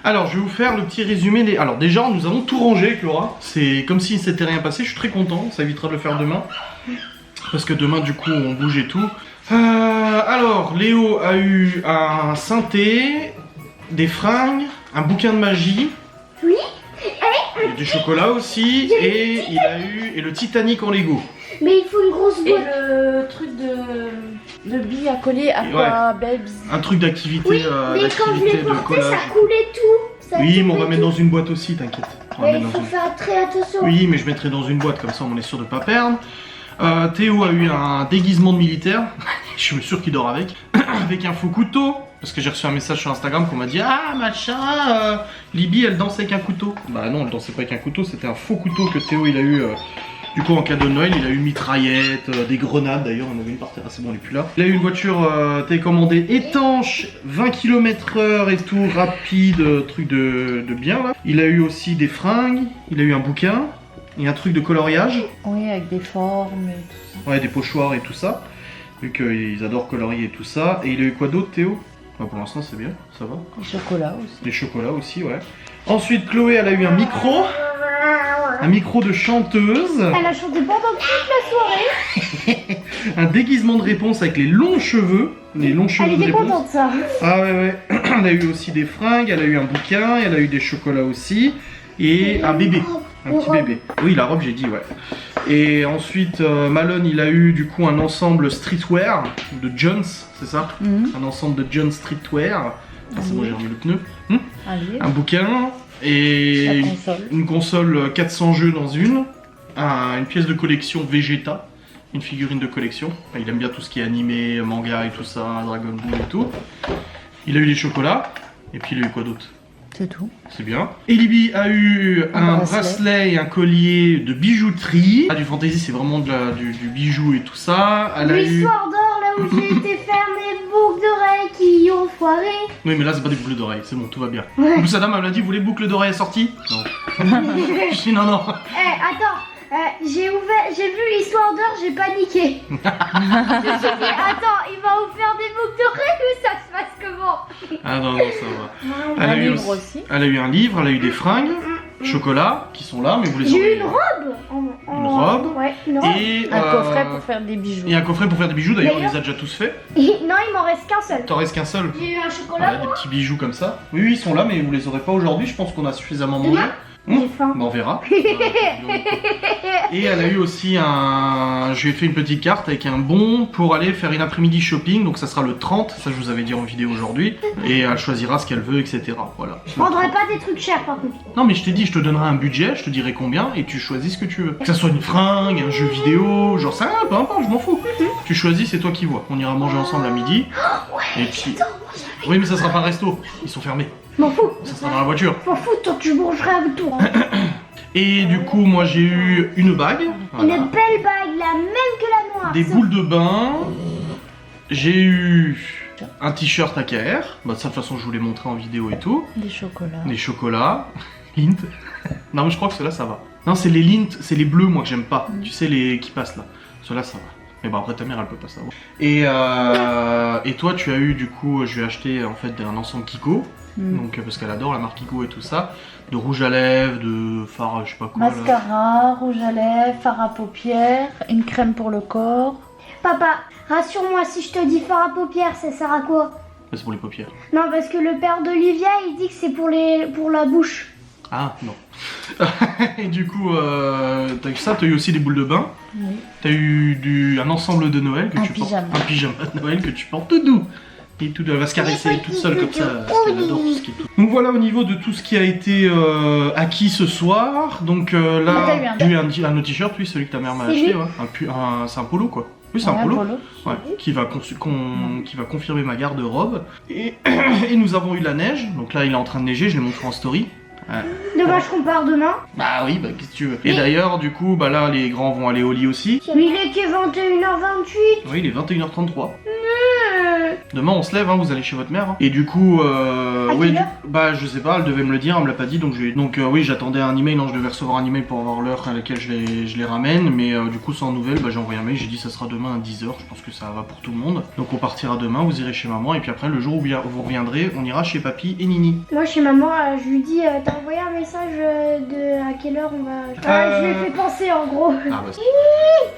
Speaker 1: Alors je vais vous faire le petit résumé. Alors déjà nous avons tout rangé avec Laura. C'est comme s'il ne s'était rien passé, je suis très content, ça évitera de le faire demain. Parce que demain du coup on bouge et tout. Alors Léo a eu un synthé, des fringues, un bouquin de magie.
Speaker 2: Oui.
Speaker 1: Et du chocolat aussi. Et il a eu le Titanic en Lego.
Speaker 2: Mais il faut une grosse
Speaker 4: Et
Speaker 2: boîte.
Speaker 4: le truc de billes à coller à quoi, babes?
Speaker 1: Un truc d'activité
Speaker 2: Oui, mais quand je l'ai
Speaker 1: de
Speaker 2: porté,
Speaker 1: collage.
Speaker 2: ça coulait tout. Ça
Speaker 1: Oui, mais on va
Speaker 2: coulait
Speaker 1: mettre
Speaker 2: tout.
Speaker 1: dans une boîte aussi, t'inquiète. On va
Speaker 2: Mais
Speaker 1: mettre
Speaker 2: il
Speaker 1: dans
Speaker 2: faut
Speaker 1: une-
Speaker 2: faire très attention.
Speaker 1: Oui, mais je mettrai dans une boîte, comme ça on est sûr de pas perdre. Théo a eu un déguisement de militaire, je suis sûr qu'il dort avec, avec un faux couteau, parce que j'ai reçu un message sur Instagram qu'on m'a dit ah machin, Libye elle danse avec un couteau. Bah non, elle dansait pas avec un couteau, c'était un faux couteau que Théo il a eu. Du coup en cadeau de Noël, il a eu une mitraillette, des grenades d'ailleurs, on avait une par terre, ah, c'est bon elle est plus là. Il a eu une voiture télécommandée étanche, 20 km/h et tout, rapide, truc de bien là. Il a eu aussi des fringues, il a eu un bouquin. Et un truc de coloriage.
Speaker 4: Oui, avec des formes et tout ça.
Speaker 1: Ouais, des pochoirs et tout ça. Vu qu'ils adorent colorier et tout ça. Et il a eu quoi d'autre, Théo? Bah, pour l'instant, c'est bien, ça va.
Speaker 4: Les chocolats aussi.
Speaker 1: Les chocolats aussi, ouais. Ensuite, Chloé, elle a eu un micro. Un micro de chanteuse.
Speaker 2: Elle a chanté pendant toute la soirée.
Speaker 1: Un déguisement de réponse avec les longs cheveux. Les longs cheveux
Speaker 2: Elle
Speaker 1: de
Speaker 2: était
Speaker 1: réponse.
Speaker 2: contente ça.
Speaker 1: Ah ouais, ouais. Elle a eu aussi des fringues, elle a eu un bouquin, elle a eu des chocolats aussi. Et un bébé. Un petit bébé. Oui, la robe, j'ai dit, ouais. Et ensuite, Malone, il a eu du coup un ensemble streetwear de Jones, c'est ça? Un ensemble de Jones streetwear. Ah, c'est bon, j'ai remis le pneu.
Speaker 4: Allez.
Speaker 1: Un bouquin et
Speaker 4: La console.
Speaker 1: une console 400 jeux dans une. Une pièce de collection Vegeta. Une figurine de collection. Il aime bien tout ce qui est animé, manga et tout ça, Dragon Ball et tout. Il a eu des chocolats. Et puis il a eu quoi d'autre?
Speaker 4: C'est tout.
Speaker 1: C'est bien. Et Libby a eu un bracelet et un collier de bijouterie. Ah, du fantasy, c'est vraiment du bijou et tout ça. Elle a eu...
Speaker 2: L'histoire d'or là où j'ai été faire mes boucles d'oreilles qui ont foiré.
Speaker 1: Oui, mais là, c'est pas des boucles d'oreilles, c'est bon, tout va bien. Moussa Dame, elle m'a dit, vous voulez boucles d'oreilles assorties? Non. Je dis non, non.
Speaker 2: Attends, j'ai vu l'histoire d'or, j'ai paniqué. Je me suis dit, attends, il va vous faire des boucles d'oreilles ou ça se passe comment?
Speaker 1: Ah non, non, ça va. Elle
Speaker 4: Un
Speaker 1: a eu
Speaker 4: livre aussi.
Speaker 1: Elle a eu un livre, elle a eu des fringues, chocolat, qui sont là, mais vous les
Speaker 2: J'ai
Speaker 1: aurez...
Speaker 2: eu une robe.
Speaker 1: Une robe.
Speaker 2: Ouais, une robe.
Speaker 1: Et,
Speaker 4: Un coffret pour faire des bijoux.
Speaker 1: et un coffret pour faire des bijoux, d'ailleurs on
Speaker 2: D'ailleurs-
Speaker 1: les a déjà tous faits.
Speaker 2: Non, il m'en reste qu'un seul.
Speaker 1: T'en restes qu'un seul.
Speaker 2: J'ai eu un chocolat.
Speaker 1: Voilà, des petits bijoux comme ça. Oui, oui, ils sont là, mais vous les aurez pas aujourd'hui, je pense qu'on a suffisamment mangé.
Speaker 2: Demain J'ai faim.
Speaker 1: On verra. Et elle a eu aussi un... Je lui ai fait une petite carte avec un bon pour aller faire une après-midi shopping. Donc ça sera le 30, ça je vous avais dit en vidéo aujourd'hui. Et elle choisira ce qu'elle veut, etc. Voilà.
Speaker 2: Je prendrai pas des trucs chers par contre.
Speaker 1: Non mais je t'ai dit, je te donnerai un budget, je te dirai combien et tu choisis ce que tu veux. Que ça soit une fringue, un jeu vidéo, genre ça, peu importe, je m'en fous. Tu choisis, c'est toi qui vois. On ira manger ensemble à midi. Et puis... Oui mais ça sera pas un resto, ils sont fermés.
Speaker 2: M'en fous.
Speaker 1: Ça sera dans la voiture.
Speaker 2: M'en fous, toi tu mangeras avec toi.
Speaker 1: Et du coup, moi j'ai eu une bague. Voilà.
Speaker 2: Une belle bague, la même que la noire.
Speaker 1: Des boules de bain. J'ai eu un t-shirt AKR. Bah, ça, de toute façon, je vous l'ai montré en vidéo et tout.
Speaker 4: Des chocolats.
Speaker 1: Des chocolats. Lint. Non, mais je crois que ceux-là, ça va. Non, c'est les Lint, c'est les bleus, moi, que j'aime pas. Tu sais, les qui passent là. Ceux-là, ça va. Mais bon, après, ta mère, elle peut pas savoir. Et toi, tu as eu, du coup, je lui ai acheté en fait un ensemble Kiko. Donc, parce qu'elle adore la marque Kiko et tout ça. De rouge à lèvres, de fard, je sais pas quoi.
Speaker 4: Mascara, rouge à lèvres, fard à paupières, une crème pour le corps.
Speaker 2: Papa, rassure-moi, si je te dis fard à paupières, ça sert à quoi?
Speaker 1: C'est pour les paupières.
Speaker 2: Non, parce que le père d'Olivia, il dit que c'est pour la bouche.
Speaker 1: Ah, non. Et du coup, t'as eu ça, t'as eu aussi des boules de bain.
Speaker 4: Oui.
Speaker 1: T'as eu un ensemble de Noël que
Speaker 4: Un
Speaker 1: tu
Speaker 4: pyjama.
Speaker 1: portes. Un pyjama de Noël que tu portes tout doux. Et tout, elle va se caresser toute seule comme ça, parce qu'elle adore tout ce qui est tout. Donc voilà au niveau de tout ce qui a été acquis ce soir. Donc là, j'ai eu un autre t-shirt, oui, celui que ta mère m'a acheté. Ouais. C'est un polo quoi. Oui, c'est un polo. Ouais, qui va confirmer ma garde-robe. Et nous avons eu la neige. Donc là, il est en train de neiger, je l'ai montré en story. Ouais.
Speaker 2: Dommage qu'on part demain.
Speaker 1: Bah oui, bah qu'est-ce que tu veux. Et d'ailleurs, du coup, bah là, les grands vont aller au lit aussi.
Speaker 2: Mais il est que 21h28.
Speaker 1: Oui, il est 21h33. Demain on se lève, hein, vous allez chez votre mère. Hein. Et du coup, ouais, bah je sais pas, elle devait me le dire, elle me l'a pas dit, donc oui, j'attendais un email, non, je devais recevoir un email pour avoir l'heure à laquelle je les ramène, mais du coup sans nouvelles, bah j'ai envoyé un mail, j'ai dit ça sera demain à 10h, je pense que ça va pour tout le monde. Donc on partira demain, vous irez chez maman, et puis après le jour où vous reviendrez, on ira chez papy et Nini.
Speaker 2: Moi chez maman, je lui dis, t'as envoyé un message de à quelle heure on va... je lui ai fait penser en gros.
Speaker 1: Ah bah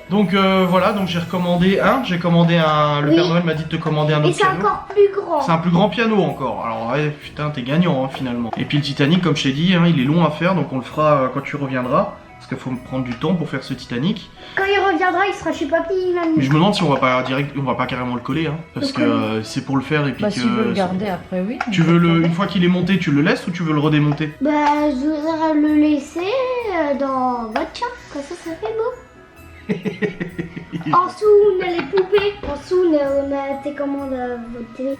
Speaker 1: donc voilà, donc j'ai commandé le Père Noël m'a dit de te commander un autre.
Speaker 2: Et c'est encore plus grand.
Speaker 1: C'est un plus grand piano encore. Alors ouais, putain, t'es gagnant hein, finalement. Et puis le Titanic, comme je t'ai dit, hein, il est long à faire, donc on le fera quand tu reviendras. Parce qu'il faut me prendre du temps pour faire ce Titanic.
Speaker 2: Quand il reviendra, il sera chez papy, mamie.
Speaker 1: Mais je me demande si on va pas carrément le coller, hein, parce que c'est pour le faire et puis
Speaker 4: bah,
Speaker 1: que.
Speaker 4: Si tu veux le garder après, oui.
Speaker 1: Tu veux une fois qu'il est monté, tu le laisses ou tu veux le redémonter?
Speaker 2: Bah, je voudrais le laisser dans votre chambre, comme ça fait beau. En dessous, on a les poupées. En dessous, on a tes commandes à votre télé.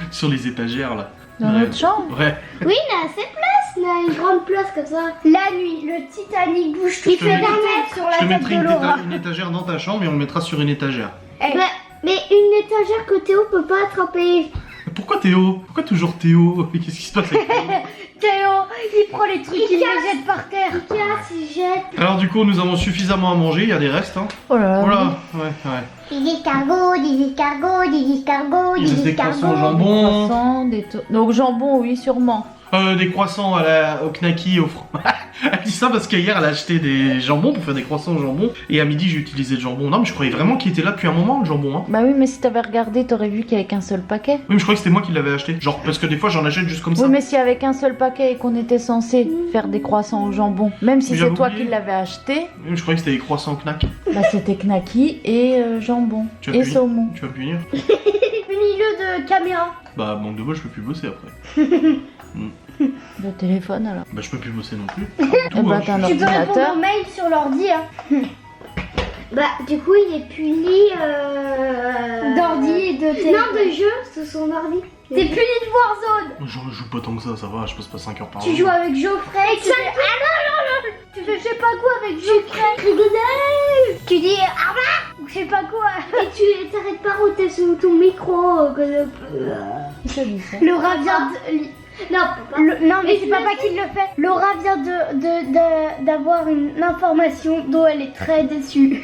Speaker 1: Sur les étagères là.
Speaker 4: Dans notre chambre?
Speaker 1: Ouais.
Speaker 2: Oui, on a assez de place. On a une grande place comme ça. La nuit, le Titanic bouge tout. Il fait 20 mètres sur la
Speaker 1: Je te
Speaker 2: tête
Speaker 1: mettrai
Speaker 2: de Laura.
Speaker 1: une étagère dans ta chambre et on le mettra sur une étagère.
Speaker 2: Mais une étagère que Théo peut pas attraper.
Speaker 1: Pourquoi Théo? Pourquoi toujours Théo? Qu'est-ce qui se passe avec Théo?
Speaker 2: Théo, il prend les trucs, il les jette par terre. Il casse, il jette.
Speaker 1: Alors du coup, nous avons suffisamment à manger, il y a des restes. Hein.
Speaker 4: Oh là là.
Speaker 1: Voilà, ouais.
Speaker 2: Des escargots, des escargots, des escargots,
Speaker 1: Il reste des croissants au jambon.
Speaker 4: Donc jambon, oui, sûrement.
Speaker 1: Des croissants au knacky, au fromage. Elle dit ça parce qu'hier elle a acheté des jambons pour faire des croissants au jambon. Et à midi j'ai utilisé le jambon. Non mais je croyais vraiment qu'il était là depuis un moment le jambon. Hein.
Speaker 4: Bah oui, mais si t'avais regardé, t'aurais vu qu'il y avait qu'un seul paquet.
Speaker 1: Oui mais je croyais que c'était moi qui l'avais acheté. Genre parce que des fois j'en achète juste comme ça.
Speaker 4: Oui mais s'il y avait qu'un seul paquet et qu'on était censé faire des croissants au jambon, même si c'est toi qui l'avais acheté.
Speaker 1: Oui mais je croyais que c'était des croissants au knack.
Speaker 4: Bah c'était knacky et jambon et saumon.
Speaker 1: Tu vas punir?
Speaker 2: Milieu de caméra.
Speaker 1: Bah manque de bol, je peux plus bosser après.
Speaker 4: Le téléphone alors.
Speaker 1: Bah je peux plus bosser non plus.
Speaker 4: Et bah t'as un
Speaker 2: Tu peux répondre
Speaker 4: ordinateur.
Speaker 2: aux mails sur l'ordi hein. Bah du coup il est puni d'ordi et de téléphone. Non de jeu sur son ordi. T'es puni de Warzone.
Speaker 1: Je joue pas tant que ça va, je passe pas 5 heures par
Speaker 2: Tu
Speaker 1: jour.
Speaker 2: joues avec Geoffrey. Tu fais... Ah non. Tu fais je sais pas quoi avec Geoffrey. Tu dis ou je sais pas quoi. Et tu t'arrêtes pas roter sur ton micro. Laura vient de... Non, mais c'est papa qui le fait. Laura vient d'avoir une information dont elle est très déçue.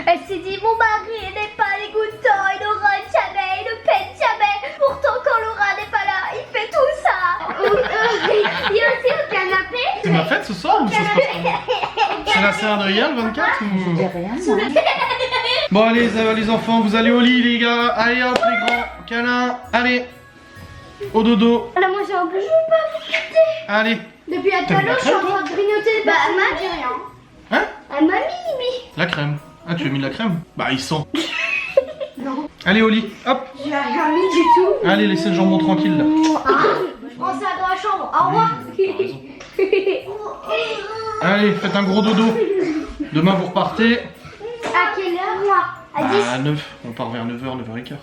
Speaker 2: Elle s'est dit mon mari n'est pas dégoûtant, il ne râle jamais, il ne pète jamais. Pourtant quand Laura n'est pas là, il fait tout ça. Il y a aussi au canapé.
Speaker 1: C'est ma fête ce soir ou ça se passe comment? C'est la Saint-Adrien le 24 ou...
Speaker 4: Je dis rien moi.
Speaker 1: Bon allez les enfants, vous allez au lit les gars. Allez hop les grands, câlin, allez. Au dodo.
Speaker 2: Là moi j'ai un peu, je veux pas vous quitter.
Speaker 1: Allez.
Speaker 2: Depuis tout
Speaker 1: T'as
Speaker 2: à
Speaker 1: mis la
Speaker 2: l'heure, je suis en
Speaker 1: crème,
Speaker 2: train de grignoter. Bah, mamie, rien.
Speaker 1: Hein?
Speaker 2: Ah, mamie,
Speaker 1: La crème. Ah, tu as mis de la crème? Bah, il sent.
Speaker 2: Non.
Speaker 1: Allez, au lit. Hop.
Speaker 2: J'ai rien mis du tout.
Speaker 1: Allez, laissez le jambon tranquille là.
Speaker 2: Je prends ça dans la chambre. Au revoir.
Speaker 1: Allez, faites un gros dodo. Demain, vous repartez.
Speaker 2: À quelle heure, moi? À 10.
Speaker 1: À 9. On part vers 9h, 9h15.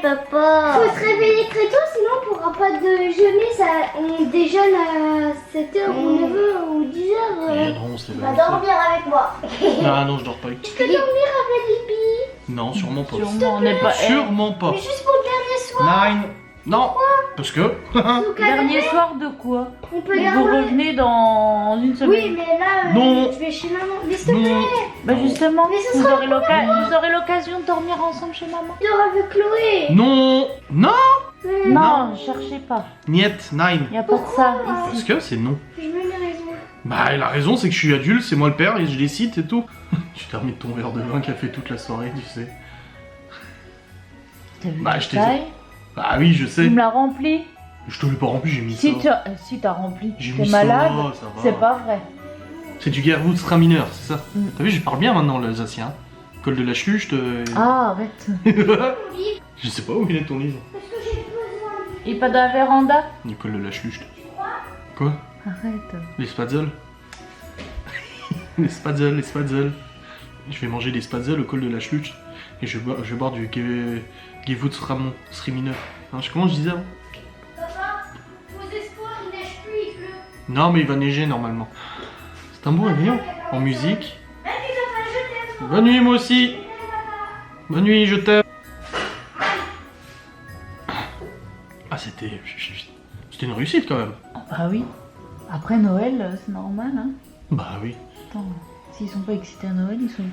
Speaker 2: Papa. Faut se réveiller très tôt, sinon on pourra pas déjeuner. On déjeune à 7h ou 9h ou 10h.
Speaker 1: Eh non, on se
Speaker 2: Va
Speaker 1: réveille.
Speaker 2: dormir avec moi.
Speaker 1: Ah non, je dors pas avec.
Speaker 2: Tu peux dormir avec Libby?
Speaker 1: Non, sûrement pas.
Speaker 4: Sûrement, on n'est pas.
Speaker 1: Sûrement pas.
Speaker 2: Mais juste pour le dernier soir.
Speaker 1: Nine. Non. Parce que.
Speaker 2: Donc,
Speaker 4: Dernier soir de quoi?
Speaker 2: on peut
Speaker 4: Et vous
Speaker 2: dormir.
Speaker 4: revenez dans une
Speaker 2: Oui,
Speaker 4: semaine.
Speaker 2: mais là,
Speaker 1: Non.
Speaker 2: je vais chez maman. Mais s'il te
Speaker 1: Non.
Speaker 2: plaît,
Speaker 4: Bah justement,
Speaker 2: Mais ce
Speaker 4: vous
Speaker 2: sera
Speaker 4: aurez l'occasion de dormir ensemble chez maman.
Speaker 2: je dors avec Chloé.
Speaker 1: Non. Non.
Speaker 4: Non, cherchez pas.
Speaker 1: Niet. Nine.
Speaker 4: Y a pas de ça
Speaker 1: Parce
Speaker 4: ici.
Speaker 1: que c'est non.
Speaker 2: Je me mets raison.
Speaker 1: Bah, la raison, c'est que je suis adulte, c'est moi le père et je décide, c'est tout. Tu termines ton verre de vin qui a fait toute la soirée, tu sais.
Speaker 4: T'as vu
Speaker 1: Bah,
Speaker 4: la
Speaker 1: je t'ai
Speaker 4: taille?
Speaker 1: Bah oui, je
Speaker 4: Tu
Speaker 1: sais.
Speaker 4: me l'as rempli.
Speaker 1: Je te l'ai pas rempli, j'ai mis
Speaker 4: Si
Speaker 1: ça.
Speaker 4: si t'as rempli.
Speaker 1: J'ai
Speaker 4: T'es
Speaker 1: mis
Speaker 4: malade.
Speaker 1: ça va.
Speaker 4: C'est pas vrai.
Speaker 1: C'est du Gewürztraminer, c'est ça.
Speaker 4: Mm.
Speaker 1: T'as vu, je parle bien maintenant l'alsacien. Col de la Schlucht.
Speaker 4: Ah, arrête.
Speaker 1: Je sais pas où il est ton livre.
Speaker 2: Parce que j'ai besoin.
Speaker 4: Et pas de la véranda?
Speaker 1: Nicole de la Schlucht. Quoi?
Speaker 4: Arrête.
Speaker 1: Les spatzels. Les spatzels. Je vais manger des spatzels au col de la Schlucht. Et je vais boire du Gewürztraminer. Hein, comment je disais avant?
Speaker 2: Papa, vos espoirs, il neige plus, il pleut.
Speaker 1: Non, mais il va neiger normalement. C'est un bon réveillon. En musique.
Speaker 2: Même si papa, je t'aime.
Speaker 1: Bonne nuit, moi aussi. Bonne nuit, je t'aime. Ah, c'était une réussite quand même.
Speaker 4: Bah oui. Après Noël, c'est normal, hein.
Speaker 1: Bah oui.
Speaker 4: Attends, s'ils sont pas excités à Noël, ils sont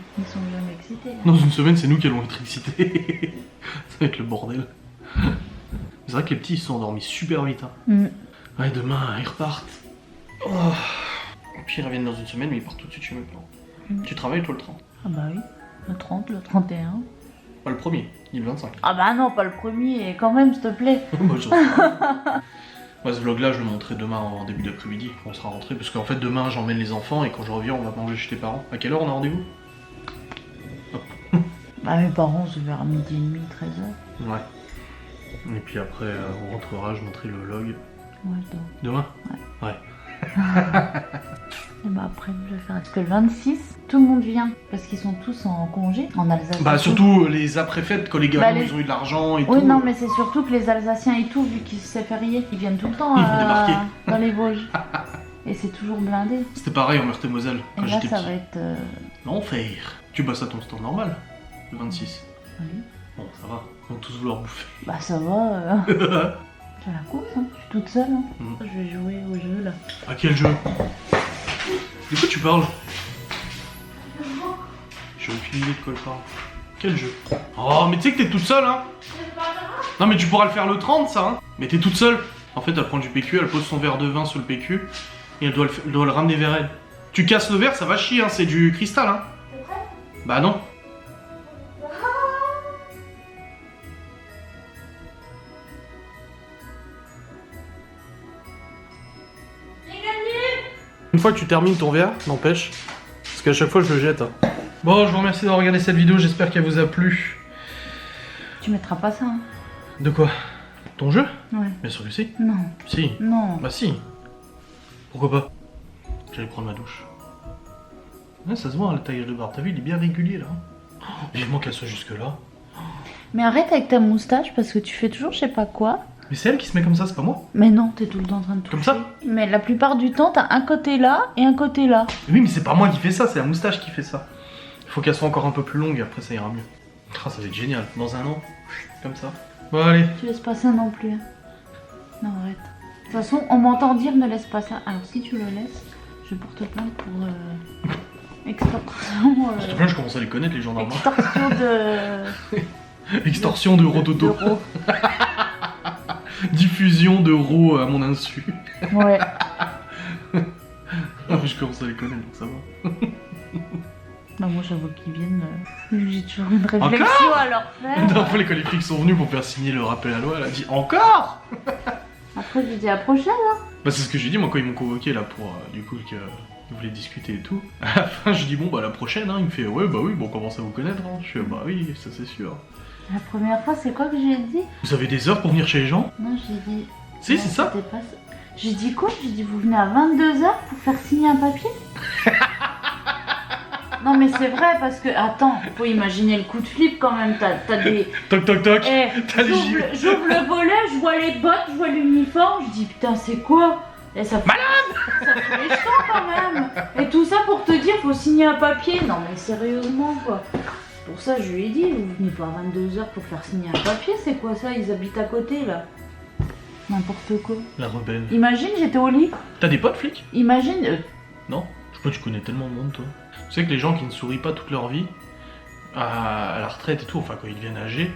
Speaker 4: jamais excités. Là.
Speaker 1: Dans une semaine, c'est nous qui allons être excités. Ça va être le bordel. C'est vrai que les petits, ils se sont endormis super vite. Hein.
Speaker 4: Mm.
Speaker 1: Ouais, demain, ils repartent. Oh. Puis ils reviennent dans une semaine, mais ils partent tout de suite chez mes parents.
Speaker 4: Mm.
Speaker 1: Tu travailles toi le 30?
Speaker 4: Ah bah oui. Le 30, le 31.
Speaker 1: Pas le premier, ni le 25.
Speaker 4: Ah bah non, pas le premier, quand même, s'il te plaît.
Speaker 1: Moi, j'en sais pas. Moi, ce vlog-là, je le montrerai demain en début d'après-midi, quand on sera rentré. Parce qu'en fait, demain, j'emmène les enfants et quand je reviens, on va manger chez tes parents. À quelle heure on a rendez-vous?
Speaker 4: Bah mes parents, c'est vers 12h30, 13h.
Speaker 1: Ouais. Et puis après, on rentrera, je montrerai le vlog.
Speaker 4: Ouais, donc.
Speaker 1: Demain? Ouais.
Speaker 4: Et bah après, je vais faire. Parce que le 26, tout le monde vient. Parce qu'ils sont tous en congé, en Alsace.
Speaker 1: Bah, surtout les après-fêtes, quand les gars
Speaker 4: Bah,
Speaker 1: ils ont eu de l'argent et tout.
Speaker 4: Oui, non, mais c'est surtout que les Alsaciens et tout, vu qu'ils c'est férié, ils viennent tout le temps
Speaker 1: Ils vont débarquer.
Speaker 4: dans les Vosges. Et c'est toujours blindé.
Speaker 1: C'était pareil en Meurthe-et-Moselle,
Speaker 4: Et
Speaker 1: quand
Speaker 4: là,
Speaker 1: j'étais
Speaker 4: ça
Speaker 1: petit.
Speaker 4: va être.
Speaker 1: L'enfer. Tu bosses à ton stand normal, le 26.
Speaker 4: Oui.
Speaker 1: Bon, ça va. Ils vont tous vouloir bouffer.
Speaker 4: Bah ça va. C'est la course, hein. Je suis toute seule. Hein.
Speaker 1: Mm.
Speaker 4: Je vais jouer au jeu là.
Speaker 1: À quel jeu? De quoi tu parles? J'ai aucune idée de quoi elle parle. Quel jeu? Oh, mais tu sais que t'es toute seule, hein? Non, mais tu pourras le faire le 30, ça, hein? Mais t'es toute seule. En fait, elle prend du PQ, elle pose son verre de vin sur le PQ et elle doit le ramener vers elle. Tu casses le verre, ça va chier, hein? C'est du cristal, hein? Bah non. Une fois que tu termines ton verre, n'empêche, parce qu'à chaque fois je le jette. Hein. Bon, je vous remercie d'avoir regardé cette vidéo, j'espère qu'elle vous a plu.
Speaker 4: Tu mettras pas ça, hein.
Speaker 1: De quoi? Ton jeu?
Speaker 4: Ouais.
Speaker 1: Bien sûr que si.
Speaker 4: Non.
Speaker 1: Si.
Speaker 4: Non.
Speaker 1: Bah si. Pourquoi pas? J'allais prendre ma douche. Ouais, ça se voit, hein, le taillage de barbe. T'as vu, il est bien régulier là. Oh, vivement qu'elle soit jusque là.
Speaker 4: Mais arrête avec ta moustache parce que tu fais toujours je sais pas quoi.
Speaker 1: Mais c'est elle qui se met comme ça, c'est pas moi.
Speaker 4: Mais non, t'es tout le temps en train de toucher.
Speaker 1: Comme ça?
Speaker 4: Mais la plupart du temps, t'as un côté là et un côté là.
Speaker 1: Oui, mais c'est pas moi qui fais ça, c'est la moustache qui fait ça. Il faut qu'elle soit encore un peu plus longue, après ça ira mieux. Ah, ça va être génial. Dans un an, comme ça. Bon, allez.
Speaker 4: Tu laisses pas ça non plus. Hein. Non, arrête. De toute façon, on m'entend dire ne laisse pas ça. Alors si tu le laisses, je porte plainte pour extorsion.
Speaker 1: S'il te plaît, je commence à les connaître, les gendarmes.
Speaker 4: Extorsion de.
Speaker 1: Extorsion d'euros d'auto.
Speaker 4: d'euros.
Speaker 1: Diffusion d'euros à mon insu.
Speaker 4: Ouais.
Speaker 1: Ah, je commence à les connaître, donc ça va.
Speaker 4: Bah moi j'avoue qu'ils viennent. J'ai toujours une réflexion à leur
Speaker 1: La
Speaker 4: faire.
Speaker 1: dernière fois, les flics sont venus pour faire signer le rappel à la loi, elle a dit encore.
Speaker 4: Après je dis à la prochaine. Hein.
Speaker 1: Bah c'est ce que j'ai dit moi quand ils m'ont convoqué là pour du coup qu'ils voulaient discuter et tout. À la fin je dis bon bah la prochaine hein. Il me fait ouais bah oui bon on commence à vous connaître hein. Je fais bah oui ça c'est sûr.
Speaker 4: La première fois, c'est quoi que j'ai dit?
Speaker 1: Vous avez des heures pour venir chez les gens?
Speaker 4: Non, j'ai dit...
Speaker 1: Si
Speaker 4: non,
Speaker 1: c'est ça.
Speaker 4: c'était pas ça. J'ai dit quoi? J'ai dit vous venez à 22h pour faire signer un papier? Non mais c'est vrai parce que... Attends, faut imaginer le coup de flip quand même, t'as des...
Speaker 1: Toc toc toc.
Speaker 4: Eh,
Speaker 1: T'as les gilets.
Speaker 4: j'ouvre le volet, je vois les bottes, je vois l'uniforme, je dis putain c'est quoi? Et ça fout les jetons quand même. Et tout ça pour te dire faut signer un papier. Non mais sérieusement quoi. Pour ça je lui ai dit, vous venez pas à 22h pour faire signer un papier, c'est quoi ça? Ils habitent à côté là. N'importe quoi.
Speaker 1: La rebelle.
Speaker 4: Imagine j'étais au lit.
Speaker 1: T'as des potes flics?
Speaker 4: Imagine...
Speaker 1: Non. Je sais pas tu connais tellement de monde toi. Tu sais que les gens qui ne sourient pas toute leur vie, à la retraite et tout, enfin quand ils deviennent âgés,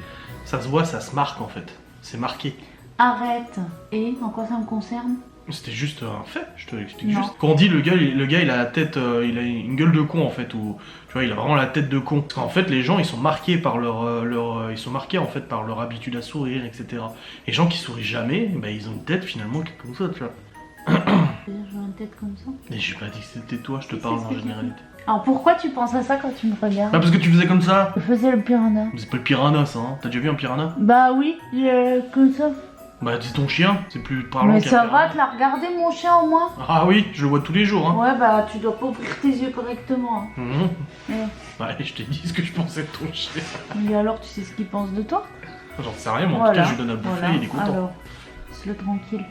Speaker 1: ça se voit, ça se marque en fait. C'est marqué.
Speaker 4: Arrête. Et en quoi ça me concerne?
Speaker 1: C'était juste un fait, je te l'explique
Speaker 4: Non.
Speaker 1: juste. Quand on dit le gars il a la tête, il a une gueule de con en fait, ou tu vois il a vraiment la tête de con. Parce qu'en fait les gens ils sont marqués par ils sont marqués en fait par leur habitude à sourire, etc. Et les gens qui sourient jamais, bah, ils ont une tête finalement qui est comme ça, tu vois.
Speaker 4: J'ai une tête comme ça.
Speaker 1: Mais j'ai pas dit que c'était toi, je te
Speaker 4: Si,
Speaker 1: parle
Speaker 4: c'est ce
Speaker 1: en
Speaker 4: que tu
Speaker 1: généralité.
Speaker 4: Alors pourquoi tu penses à ça quand tu me regardes?
Speaker 1: Bah parce que tu faisais comme ça.
Speaker 4: Je faisais le piranha.
Speaker 1: Mais c'est pas le piranha ça, hein. T'as déjà vu un piranha?
Speaker 4: Bah oui, comme ça.
Speaker 1: Bah dis ton chien, c'est plus parlant
Speaker 4: Mais
Speaker 1: qu'un
Speaker 4: ça
Speaker 1: piranha.
Speaker 4: va, tu l'as regardé mon chien au moins?
Speaker 1: Ah oui, je le vois tous les jours, hein.
Speaker 4: Ouais bah tu dois pas ouvrir tes yeux correctement. Hein.
Speaker 1: Mhm.
Speaker 4: Ouais.
Speaker 1: Ouais, je t'ai dit ce que je pensais de ton chien.
Speaker 4: Et alors tu sais ce qu'il pense de toi?
Speaker 1: J'en sais rien, mais en tout cas je lui donne à bouffer, il est content.
Speaker 4: Alors, laisse-le tranquille.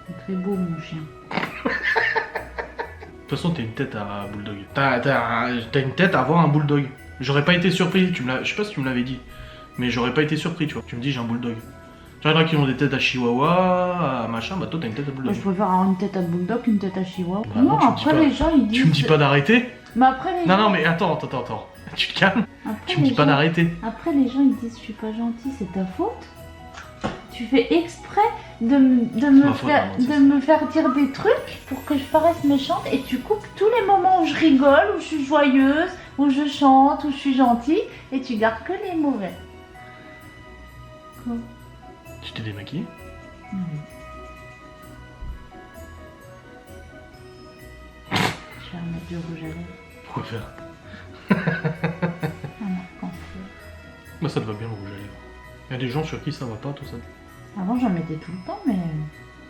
Speaker 4: Il est très beau mon chien.
Speaker 1: De toute façon, t'as une tête à bulldog. T'as une tête à avoir un bulldog. J'aurais pas été surpris, je sais pas si tu me l'avais dit, mais j'aurais pas été surpris, tu vois. Tu me dis j'ai un bulldog. Tu vois, il y en a qui ont des têtes à chihuahua, à machin, bah toi t'as une tête à bulldog.
Speaker 4: Je préfère avoir une tête à bulldog qu'une tête à chihuahua.
Speaker 1: Bah,
Speaker 4: non,
Speaker 1: non, tu me dis
Speaker 4: après
Speaker 1: pas-
Speaker 4: les gens ils disent.
Speaker 1: Tu me dis pas d'arrêter?
Speaker 4: Mais après les
Speaker 1: Non,
Speaker 4: gens.
Speaker 1: non, mais attends. Tu te calmes?
Speaker 4: Après,
Speaker 1: Tu me dis
Speaker 4: les
Speaker 1: pas
Speaker 4: gens-
Speaker 1: d'arrêter.
Speaker 4: Après les gens ils disent je suis pas gentil, c'est ta faute. Tu fais exprès de me
Speaker 1: ma faute,
Speaker 4: faire,
Speaker 1: vraiment, c'est
Speaker 4: de me faire dire des trucs pour que je paraisse méchante et tu coupes tous les moments où je rigole, où je suis joyeuse, où je chante, où je suis gentille et tu gardes que les mauvais. Quoi?
Speaker 1: Tu t'es démaquillé?
Speaker 4: Oui. Je vais remettre du rouge à lèvres.
Speaker 1: Pourquoi faire?
Speaker 4: Un arc-en-ciel.
Speaker 1: Bah ça te va bien le rouge à lèvres. Il y a des gens sur qui ça va pas, tout ça.
Speaker 4: Avant j'en mettais tout le temps, mais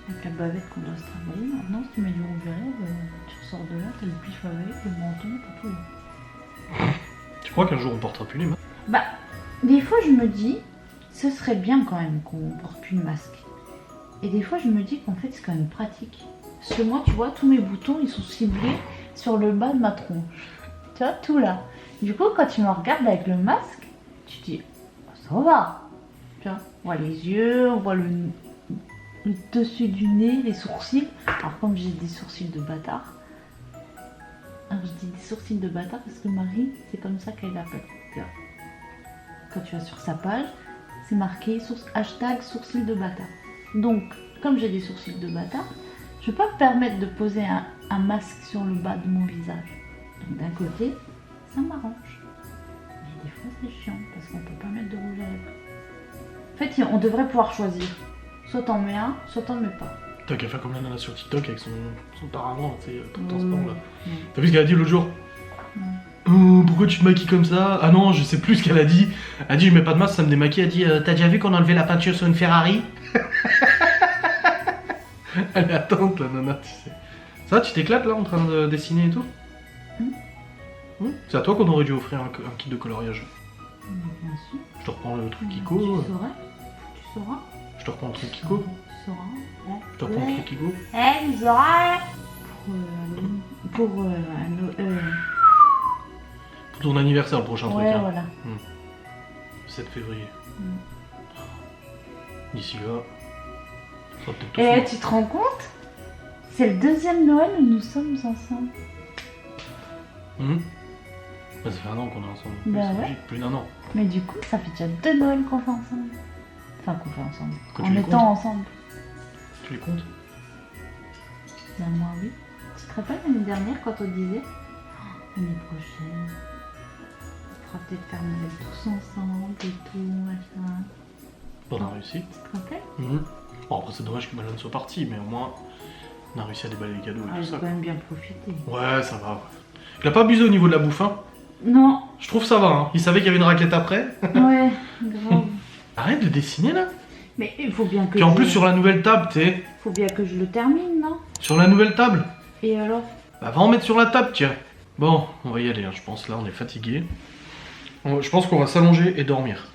Speaker 4: avec la bavette qu'on doit se travailler, maintenant si tu mets du rouge à lèvres, tu ressors de là, t'as le pif avec, le menton, t'as tout.
Speaker 1: Tu crois qu'un jour on portera plus les masques?
Speaker 4: Bah, des fois je me dis, ce serait bien quand même qu'on porte plus de masque. Et des fois je me dis qu'en fait c'est quand même pratique. Parce que moi tu vois, tous mes boutons ils sont ciblés sur le bas de ma tronche. Tu vois, tout là. Du coup quand tu me regardes avec le masque, tu te dis, ça va. Tu vois, on voit les yeux, on voit le dessus du nez, les sourcils. Alors comme j'ai des sourcils de bâtard, alors je dis des sourcils de bâtard parce que Marie, c'est comme ça qu'elle l'appelle. Tu vois. Quand tu vas sur sa page, c'est marqué hashtag sourcils de bâtard. Donc, comme j'ai des sourcils de bâtard, je peux pas me permettre de poser un masque sur le bas de mon visage. Donc d'un côté, ça m'arrange. Mais des fois c'est chiant parce qu'on peut pas mettre de rouge à lèvres. En fait, on devrait pouvoir choisir. Soit t'en mets un, soit t'en mets pas.
Speaker 1: T'as qu'à faire comme la nana sur TikTok avec son paravent, tu sais, tout transparent là.
Speaker 4: Non.
Speaker 1: T'as vu ce qu'elle a dit l'autre jour?
Speaker 4: Non.
Speaker 1: Oh, pourquoi tu te maquilles comme ça? Ah non, je sais plus ce qu'elle a dit. Elle a dit je mets pas de masque, ça me démaquille. Elle a dit t'as déjà vu qu'on a enlevé la peinture sur une Ferrari? Elle est attente la nana, tu sais. Ça, tu t'éclates là en train de dessiner et tout? C'est à toi qu'on aurait dû offrir un kit de coloriage.
Speaker 4: Mais bien sûr.
Speaker 1: Je te reprends le truc
Speaker 4: Tu
Speaker 1: Kiko.
Speaker 4: saurais. Tu sauras.
Speaker 1: Je te reprends le truc Kiko.
Speaker 4: Tu sauras.
Speaker 1: Je te reprends le truc Kiko.
Speaker 2: Eh, vous aurez.
Speaker 4: Pour
Speaker 1: Pour ton anniversaire, le prochain truc.
Speaker 4: ouais,
Speaker 1: Hein.
Speaker 4: voilà.
Speaker 1: 7 février.
Speaker 4: Mm.
Speaker 1: D'ici là. Ça va peut-être tout
Speaker 4: Et
Speaker 1: faire.
Speaker 4: tu te rends compte? C'est le deuxième Noël où nous sommes ensemble.
Speaker 1: Bah, ça fait un an qu'on est ensemble.
Speaker 4: Bah
Speaker 1: C'est
Speaker 4: ouais.
Speaker 1: logique, plus d'un an.
Speaker 4: Mais du coup, ça fait déjà 2 Noëls qu'on fait ensemble. Enfin, qu'on fait ensemble.
Speaker 1: Quand
Speaker 4: En
Speaker 1: tu les
Speaker 4: étant
Speaker 1: comptes.
Speaker 4: ensemble.
Speaker 1: Tu les comptes?
Speaker 4: Ben moi, oui. Tu te rappelles l'année dernière quand on disait l'année prochaine, on fera peut-être faire Noël tous ensemble et tout, machin.
Speaker 1: On a réussi.
Speaker 4: Tu te rappelles?
Speaker 1: Bon, après, c'est dommage que Malone soit parti, mais au moins, On a réussi à déballer les cadeaux et
Speaker 4: Ah,
Speaker 1: tout
Speaker 4: j'ai
Speaker 1: ça.
Speaker 4: quand même bien profité.
Speaker 1: Ouais, ça va. Il a pas abusé au niveau de la bouffe, hein.
Speaker 4: Non,
Speaker 1: Je trouve ça va, hein. Il savait qu'il y avait une raclette après.
Speaker 4: ouais, grave.
Speaker 1: Arrête de dessiner là.
Speaker 4: Mais il faut bien que
Speaker 1: Puis en plus sur la nouvelle table, t'es...
Speaker 4: faut bien que je le termine, non?
Speaker 1: Sur la nouvelle table.
Speaker 4: Et alors?
Speaker 1: Bah va en mettre sur la table, tiens. Bon, on va y aller, hein, je pense. Là, on est fatigué. Je pense qu'on va s'allonger et dormir.